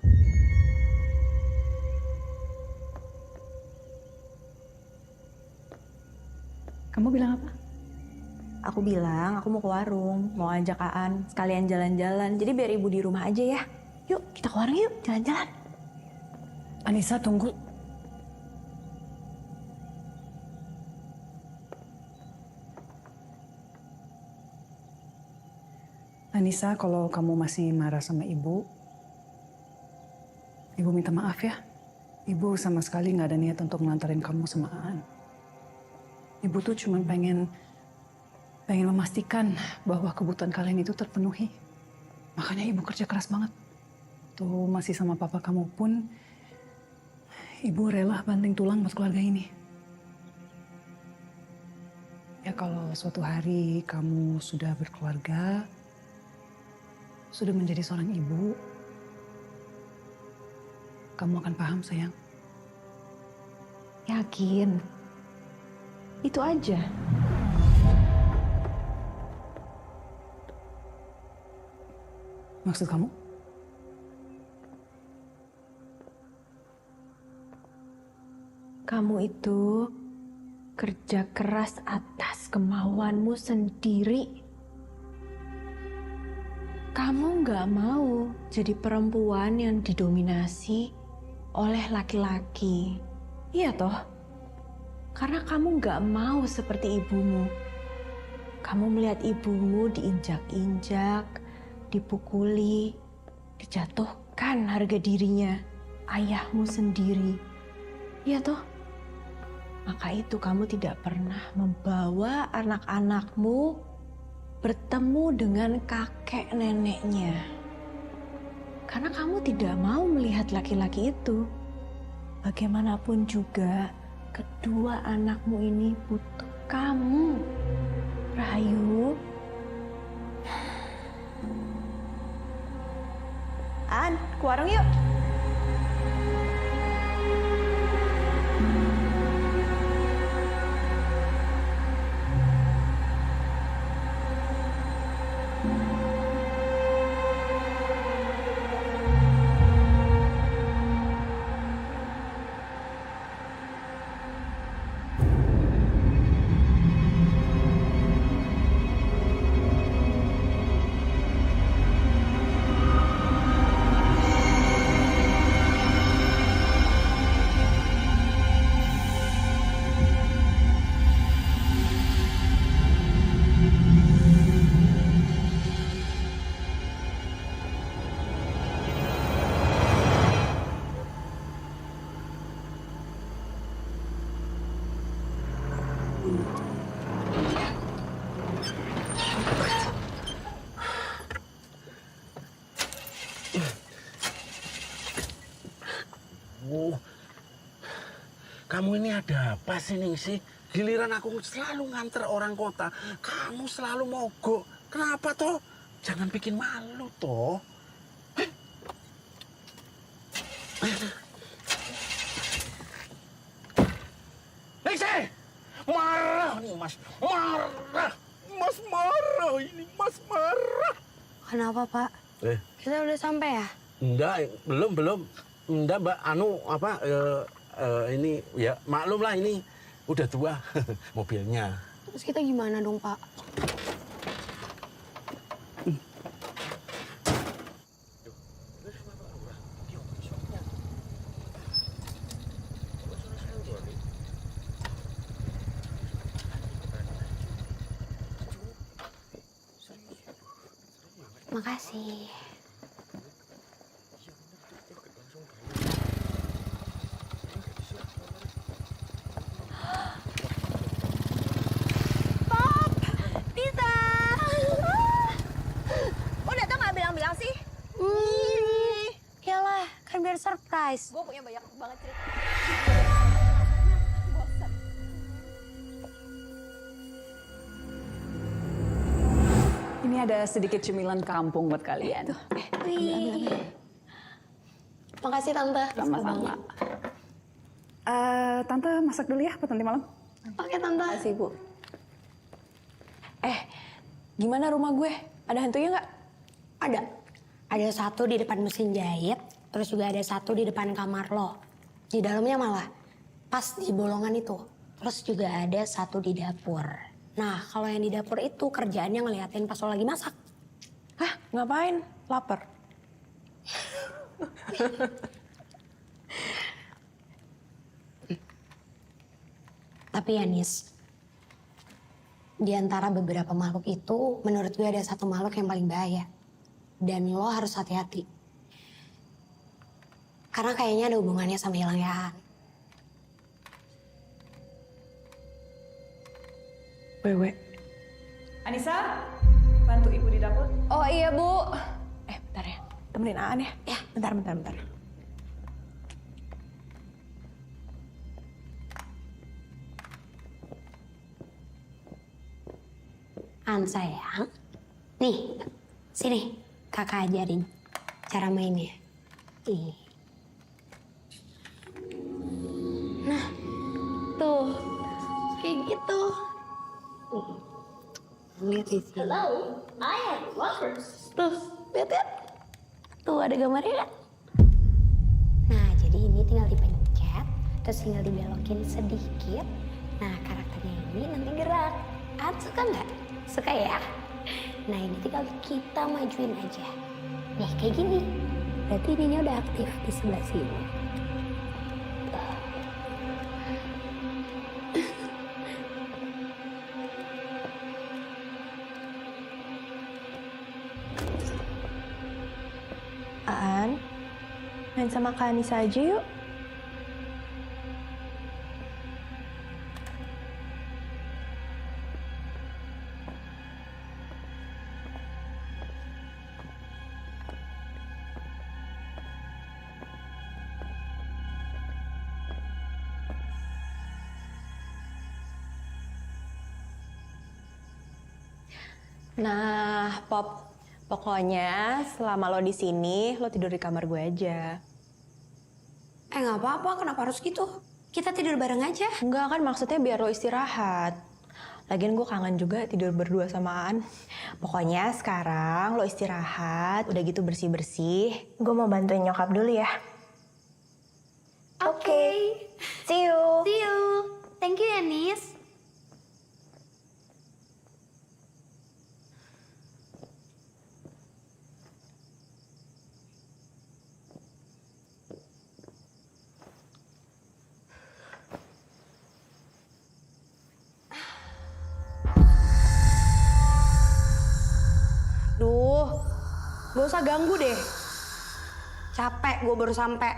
Kamu bilang apa? Aku bilang aku mau ke warung, mau ajak Aan sekalian jalan-jalan. Jadi biar ibu di rumah aja ya. Yuk, kita ke warung yuk, jalan-jalan. Anissa, tunggu. Anissa, kalau kamu masih marah sama ibu minta maaf ya. Ibu sama sekali nggak ada niat untuk ngelantarin kamu sama Aan. Ibu tuh cuma pengen memastikan bahwa kebutuhan kalian itu terpenuhi. Makanya ibu kerja keras banget. Tuh masih sama papa kamu pun, ibu rela banting tulang buat keluarga ini. Ya kalau suatu hari kamu sudah berkeluarga, sudah menjadi seorang ibu, kamu akan paham, sayang. Yakin? Itu aja. Maksud kamu? Kamu itu kerja keras atas kemauanmu sendiri. Kamu nggak mau jadi perempuan yang didominasi oleh laki-laki. Iya toh? Karena kamu nggak mau seperti ibumu. Kamu melihat ibumu diinjak-injak, dipukuli, dijatuhkan harga dirinya, ayahmu sendiri. Iya toh? Maka itu kamu tidak pernah membawa anak-anakmu bertemu dengan kakek neneknya. Karena kamu tidak mau melihat laki-laki itu. Bagaimanapun juga, kedua anakmu ini butuh kamu. Rahayu. An, ke warung yuk. Kamu ini ada apa sih, Ningsih? Giliran aku selalu nganter orang kota, kamu selalu mogok. Kenapa toh? Jangan bikin malu toh. Ningsih! Marah nih Mas, marah. Mas marah ini, Mas marah. Kenapa, Pak? Kita udah sampai ya? Enggak, belum. Enggak, Mbak. Ini ya maklum lah, ini udah tua mobilnya. Terus kita gimana dong, Pak? Makasih. Surprise. Gue punya banyak banget cerita. Bosan. Ini ada sedikit cemilan kampung buat kalian. Makasih Tante. Sama-sama. Tante masak dulu ya buat nanti malam. Oke Tante. Makasih Bu. Gimana rumah gue? Ada hantunya nggak? Ada. Ada satu di depan mesin jahit, terus juga ada satu di depan kamar lo. Di dalamnya malah pas di bolongan itu. Terus juga ada satu di dapur. Nah, kalau yang di dapur itu kerjaannya ngeliatin pas lo lagi masak. Hah, ngapain? Lapar. Tapi ya Nis, di antara beberapa makhluk itu, menurut gue ada satu makhluk yang paling bahaya. Dan lo harus hati-hati. Karena kayaknya ada hubungannya sama hilangnya Aan. Wewe. Anissa, bantu ibu di dapur. Oh iya Bu. Bentar ya. Temenin Aan ya. Ya, bentar. Aan sayang, nih, sini kakak ajarin cara mainnya. Nah, tuh, kayak gitu. Lihat di sini. Hello, I am lovers. Tuh, lihat. Tuh ada gambarnya kan? Nah, jadi ini tinggal dipencet, terus tinggal dibelokin sedikit. Nah, karakternya ini nanti gerak. Aan suka nggak? Suka ya? Nah, ini tinggal kita majuin aja. Nih, kayak gini. Berarti ininya udah aktif di sebelah sini. Aan, main sama Kak Anissa aja yuk. Nah, Pop, pokoknya selama lo di sini, lo tidur di kamar gue aja. Nggak apa-apa, kenapa harus gitu? Kita tidur bareng aja. Enggak kan, maksudnya biar lo istirahat. Lagian gue kangen juga tidur berdua sama Aan. Pokoknya sekarang lo istirahat, udah gitu bersih-bersih. Gue mau bantuin nyokap dulu ya. Oke. See you. See you. Thank you, Yanis. Duh, gak usah ganggu deh. Capek, gue baru sampai.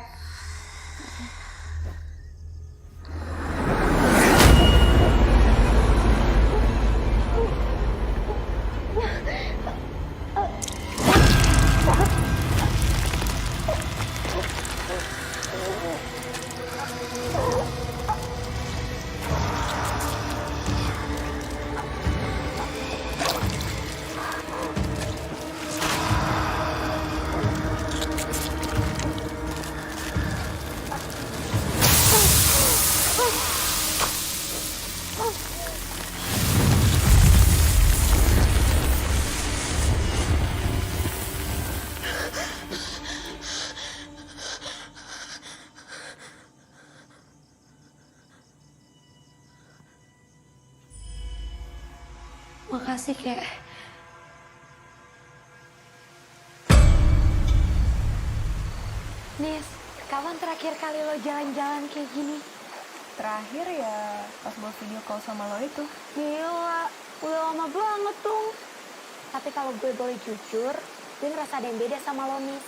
Makasih, Kek. Nis, kapan terakhir kali lo jalan-jalan kayak gini? Terakhir ya pas buat video call sama lo itu. Gila, udah lama banget tuh. Tapi kalau gue boleh jujur, gue ngerasa ada yang beda sama lo, Nis.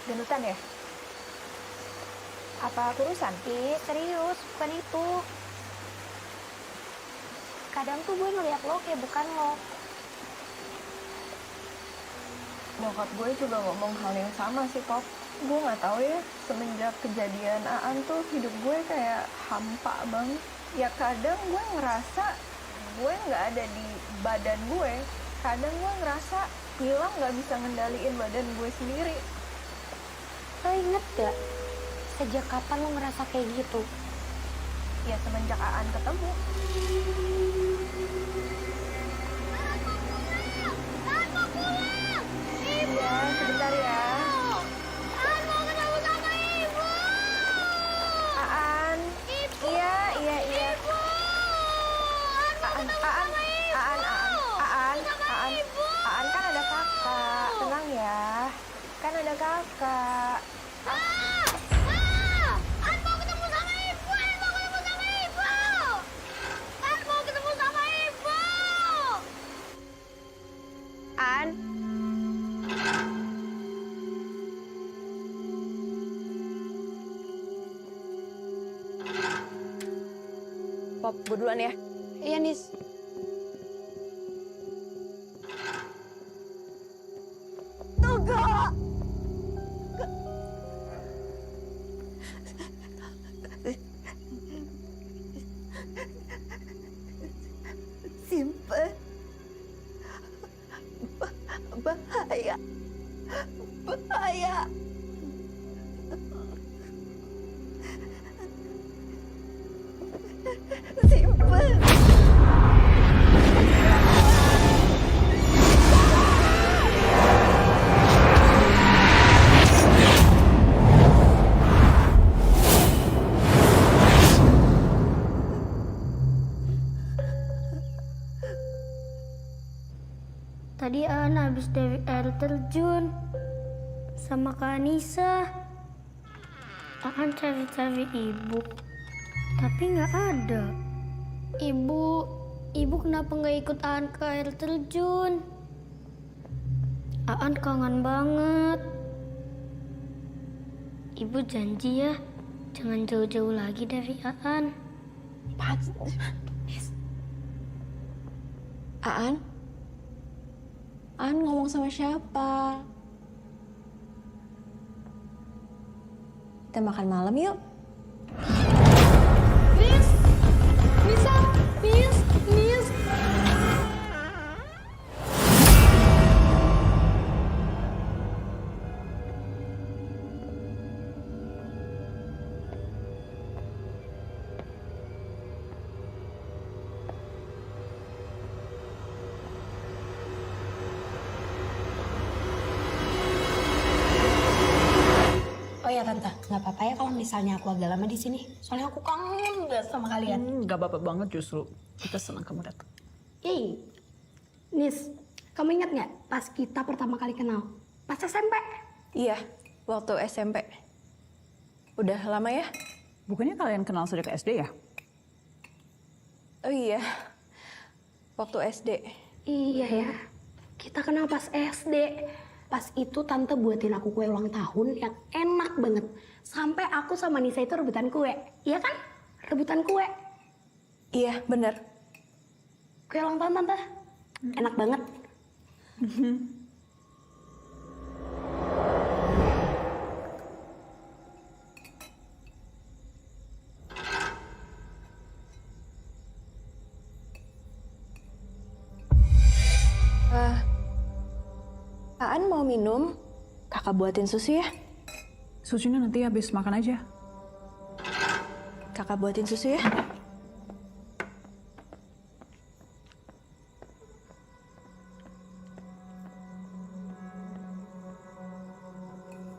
Genutan ya? Apa kurusan? Ih, serius, bukan itu. Kadang tuh gue ngeliat lo kayak bukan lo. Bokap gue juga ngomong hal yang sama sih, Pop. Gue nggak tahu ya, semenjak kejadian Aan tuh hidup gue kayak hampa banget. Ya kadang gue ngerasa gue nggak ada di badan gue. Kadang gue ngerasa Gilang nggak bisa ngendaliin badan gue sendiri. Lo inget gak? Sejak kapan lo ngerasa kayak gitu? Ya semenjak Aan ketemu. Iya, sebentar ya. Aan mau ketemu sama ibu. Aan. Ibu. Iya. Ibu. Aan mau ketemu sama ibu. Aan kan ada kakak. Tenang ya. Kan ada kakak. Aan mau ketemu sama ibu. Aan mau ketemu sama ibu. Aan mau ketemu sama ibu. Aan. Pop, gue duluan ya. Iya, Nis. Tunggu! Simpen. Bahaya. Bahaya. Simpen. Tadi Aan habis dari air terjun sama Kak Anissa. Aan cari-cari ibu, tapi nggak ada. Ibu kenapa nggak ikut Aan ke air terjun? Aan kangen banget. Ibu janji ya, jangan jauh-jauh lagi dari Aan. Aan? Aan ngomong sama siapa? Kita makan malam yuk. Miss! Bisa! Miss! Miss! Oh ya Tante, nggak apa-apa ya kalau misalnya aku agak lama di sini. Soalnya aku kangen banget sama kalian. Nggak apa-apa banget justru. Kita senang kamu datang. Yeay. Nis, kamu ingat nggak pas kita pertama kali kenal? Pas SMP. Iya, waktu SMP. Udah lama ya? Bukannya kalian kenal sejak SD ya? Oh iya, waktu SD. Iya ya, kita kenal pas SD. Pas itu Tante buatin aku kue ulang tahun yang enak banget. Sampai aku sama Nisa itu rebutan kue. Iya kan? Rebutan kue. Iya, bener. Kue ulang tahun Tante. Enak banget. Aan mau minum? Kakak buatin susu ya? Susunya nanti habis makan aja. Kakak buatin susu ya?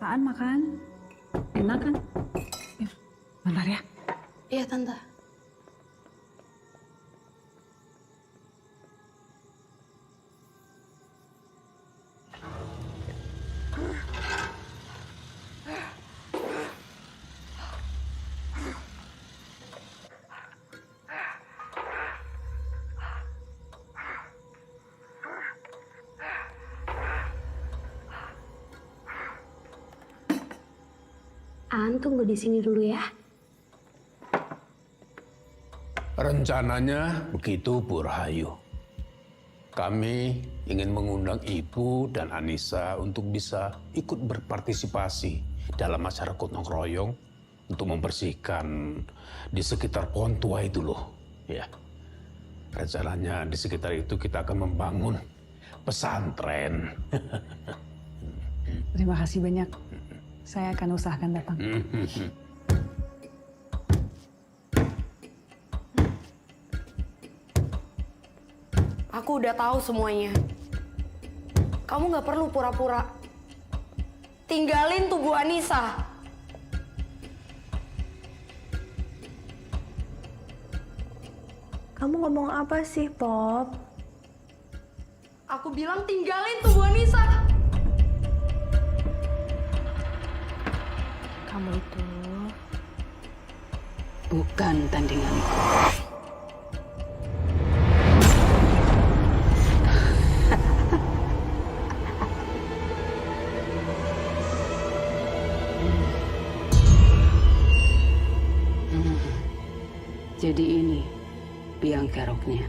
Aan makan. Enak kan? Bentar ya. Iya Tante. Aan tunggu di sini dulu ya. Rencananya begitu, Bu Rahayu. Kami ingin mengundang Ibu dan Anissa untuk bisa ikut berpartisipasi dalam acara gotong royong untuk membersihkan di sekitar pohon tua itu loh. Ya. Rencananya di sekitar itu kita akan membangun pesantren. Terima kasih banyak. Saya akan usahakan datang. Aku udah tahu semuanya. Kamu nggak perlu pura-pura. Tinggalin tubuh Anissa. Kamu ngomong apa sih, Pop? Aku bilang tinggalin tubuh Anissa. Kamu itu bukan tandinganku. Jadi ini biang keroknya.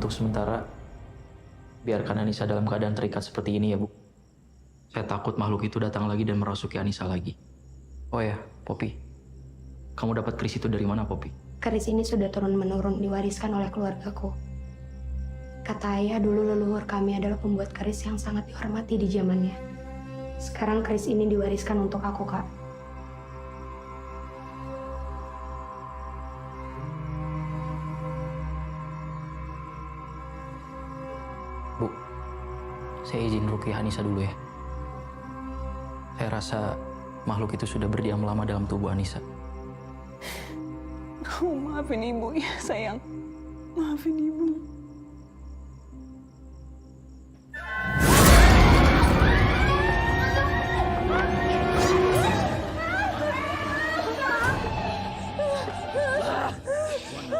untuk sementara, biarkan Anissa dalam keadaan terikat seperti ini ya, Bu. Saya takut makhluk itu datang lagi dan merasuki Anissa lagi. Oh ya, Poppy. Kamu dapat keris itu dari mana, Poppy? Keris ini sudah turun-menurun diwariskan oleh keluargaku. Kata ayah dulu leluhur kami adalah pembuat keris yang sangat dihormati di zamannya. Sekarang keris ini diwariskan untuk aku, Kak. Bu, saya izin ruqyah Anissa dulu ya. Saya rasa makhluk itu sudah berdiam lama dalam tubuh Anissa. Oh, maafin ibu ya sayang. Maafin ibu.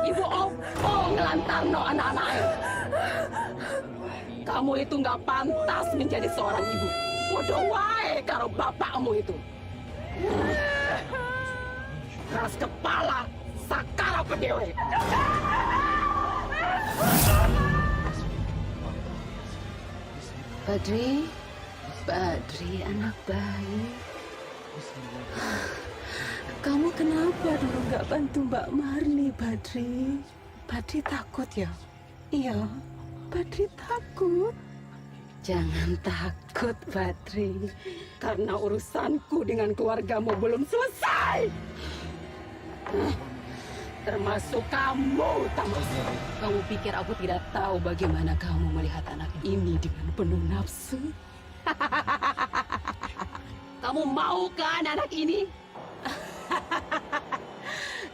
Ibu opo ngelantarno anak-anak. Kamu itu nggak pantas menjadi seorang ibu. Bodoh wae karo bapakmu itu. Keras kepala, sakara pedewe. Badri anak baik. Kamu kenapa dulu nggak bantu Mbak Marni, Badri? Badri takut ya? Iya, Badri takut. Jangan takut, Badri. Karena urusanku dengan keluargamu belum selesai. Termasuk kamu, Tamas. Kamu pikir aku tidak tahu bagaimana kamu melihat anak ini dengan penuh nafsu? Kamu mau kan anak ini?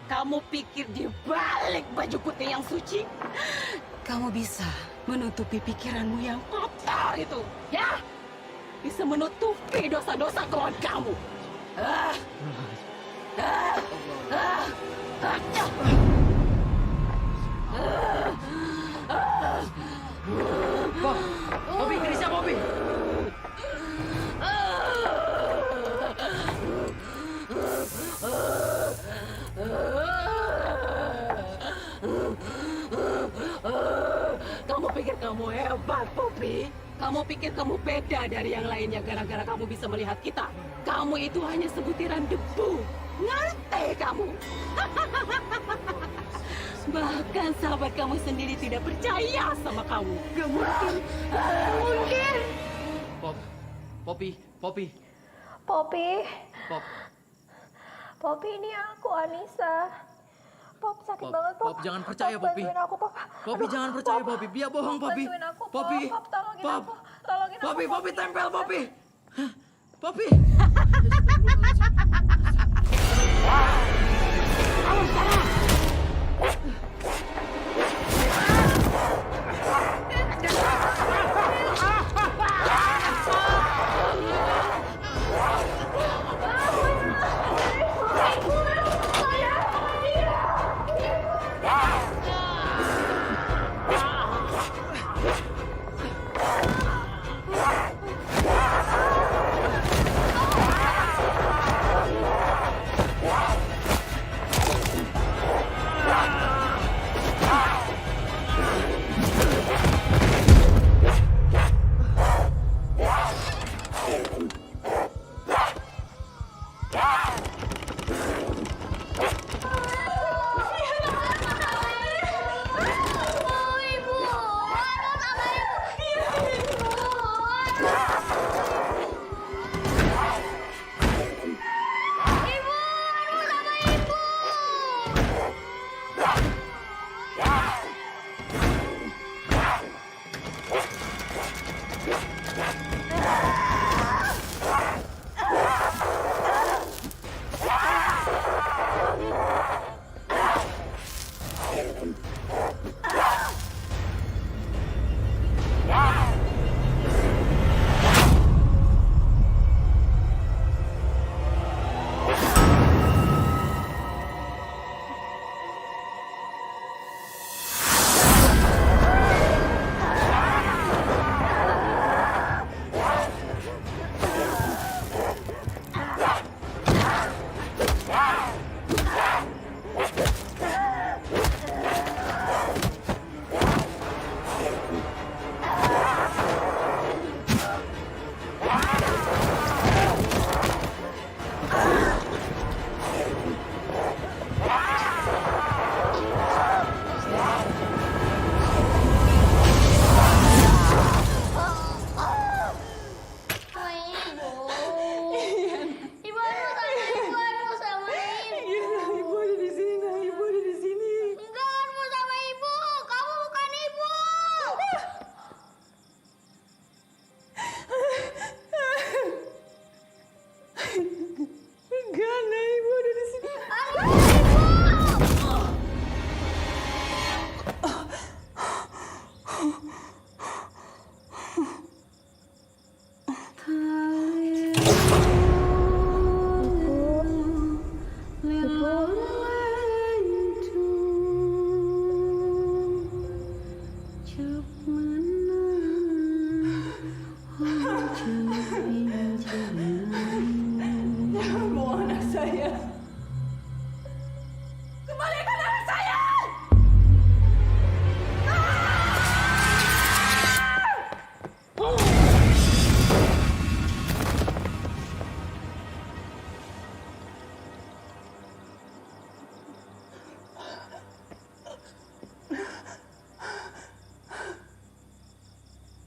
Kamu pikir di balik baju putih yang suci, kamu bisa menutupi pikiranmu yang kotor itu, ya? Bisa menutupi dosa-dosa keluargamu. Poppy, kerisnya Poppy. Kamu pikir kamu hebat, Poppy? Kamu pikir kamu beda dari yang lainnya gara-gara kamu bisa melihat kita? Kamu itu hanya sebutiran debu. Ngerti kamu? Bahkan sahabat kamu sendiri tidak percaya sama kamu. Gak mungkin. Gak mungkin. Poppy. Poppy. Pop. Poppy, ini aku, Anissa. Pop, sakit banget, Pop. Pop, jangan percaya, Poppy. Bantuin aku, Pop. Poppy, jangan percaya, Poppy. Dia bohong, Poppy. Bantuin aku, Pop. Poppy. Pop, tolongin Pop. aku. Tolongin aku, Poppy, tempel, Poppy. Hah? Poppy.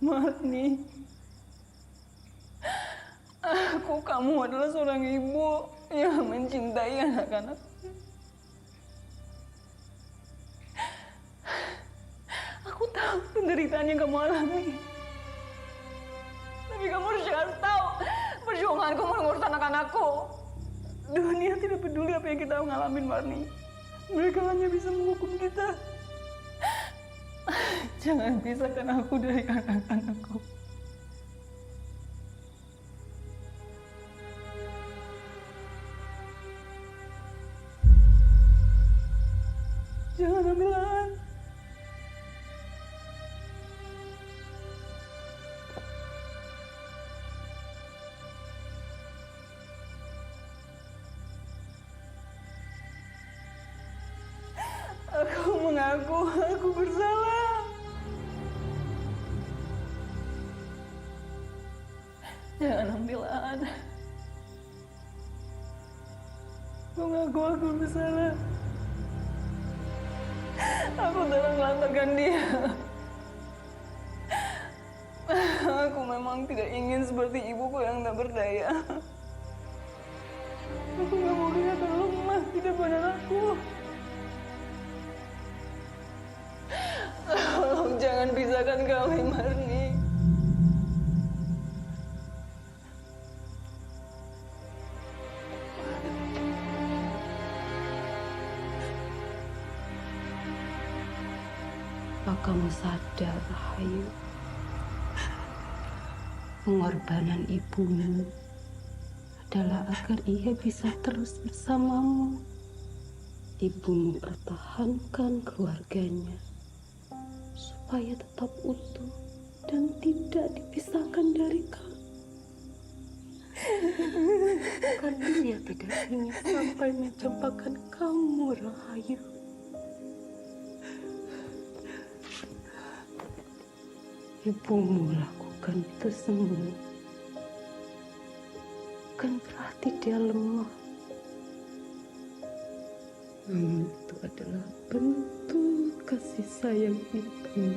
Marni, kamu adalah seorang ibu yang mencintai anak-anak. Aku tahu penderitaan yang kamu alami. Tapi kamu harus tahu perjuanganku mengurus anak-anakku. Dunia tidak peduli apa yang kita ngalamin, Marni. Mereka hanya bisa menghukum kita. Jangan pisahkan aku dari anak-anakku. Jangan ambil Aan. Aku mengaku aku bersalah. Jangan ambil Aan. Mengaku aku bersalah. Aku telah melantarkan dia. Aku memang tidak ingin seperti ibuku yang tak berdaya. Aku gak mau kelihatan lemah di depan anakku. Tolong jangan pisahkan kami, Marni. Apa kamu sadar, Rahayu? Pengorbanan ibumu adalah agar ia bisa terus bersamamu. Ibumu pertahankan keluarganya supaya tetap utuh dan tidak dipisahkan dari kamu. Karena dia tidak ingin sampai mencampakkan kamu, Rahayu. Ibumu lakukan itu semua bukan berarti dia lemah. Namun itu adalah bentuk kasih sayang ibu.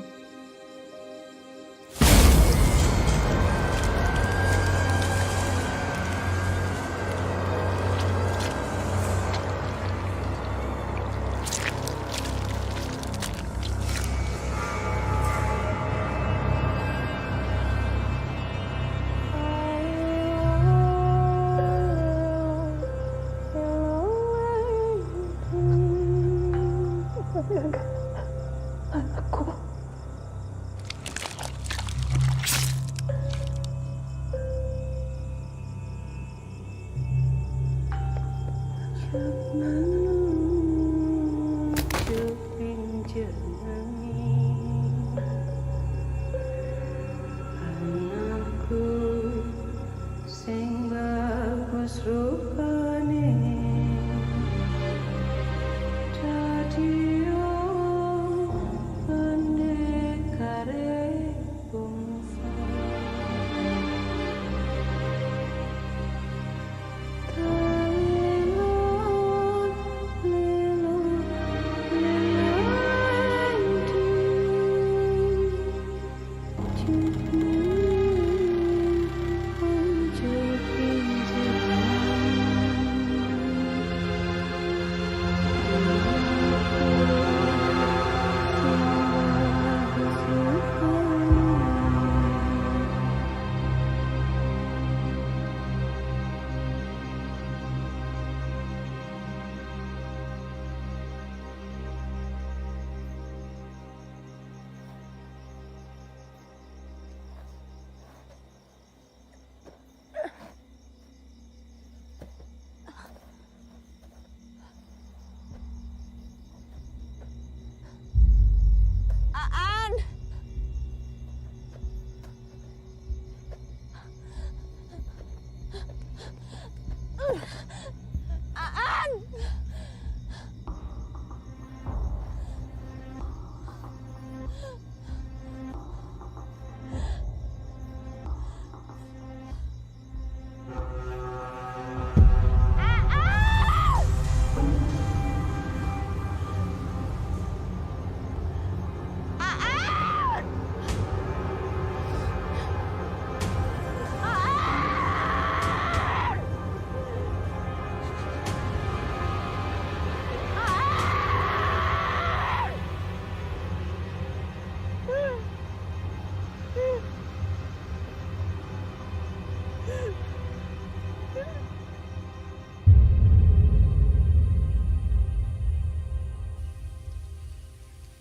Anakku. Anakku sing bagus rupane dadi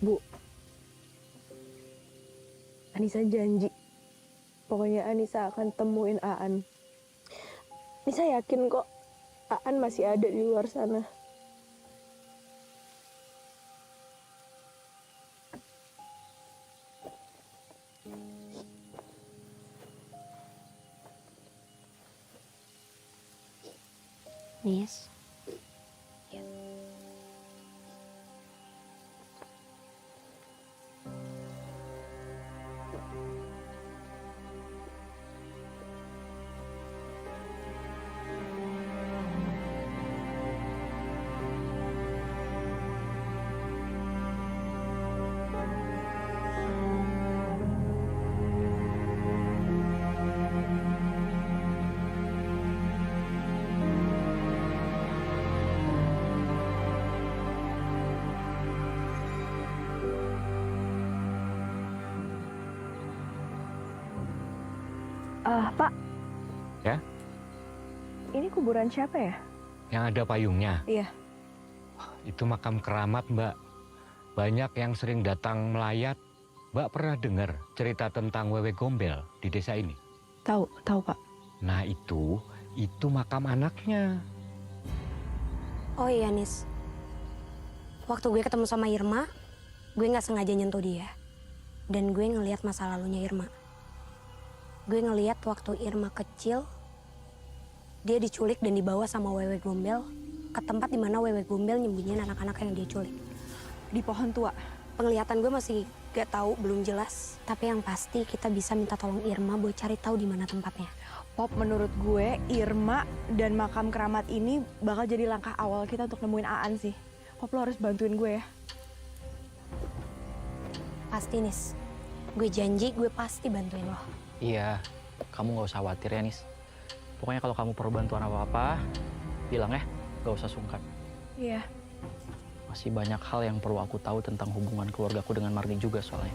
Bu, Anissa janji. Pokoknya Anissa akan temuin Aan. Anissa yakin kok Aan masih ada di luar sana. Nis. Pak. Ya? Ini kuburan siapa ya? Yang ada payungnya? Iya. Itu makam keramat, Mbak. Banyak yang sering datang melayat. Mbak pernah dengar cerita tentang Wewe Gombel di desa ini? Tahu Pak. Nah itu makam anaknya. Oh iya, Nis. Waktu gue ketemu sama Irma, gue nggak sengaja nyentuh dia. Dan gue ngelihat masa lalunya Irma. Gue ngeliat waktu Irma kecil, dia diculik dan dibawa sama Wewe Gombel ke tempat dimana Wewe Gombel nyembunyiin anak-anak yang dia culik. Di pohon tua. Penglihatan gue masih gak tahu, belum jelas. Tapi yang pasti kita bisa minta tolong Irma buat cari tahu di mana tempatnya. Pop, menurut gue Irma dan makam keramat ini bakal jadi langkah awal kita untuk nemuin Aan sih. Pop, lo harus bantuin gue ya. Pasti, Nis. Gue janji gue pasti bantuin lo. Iya, kamu nggak usah khawatir ya, Nis. Pokoknya kalau kamu perlu bantuan apa-apa, bilang ya, nggak usah sungkan. Iya. Masih banyak hal yang perlu aku tahu tentang hubungan keluargaku dengan Marni juga soalnya.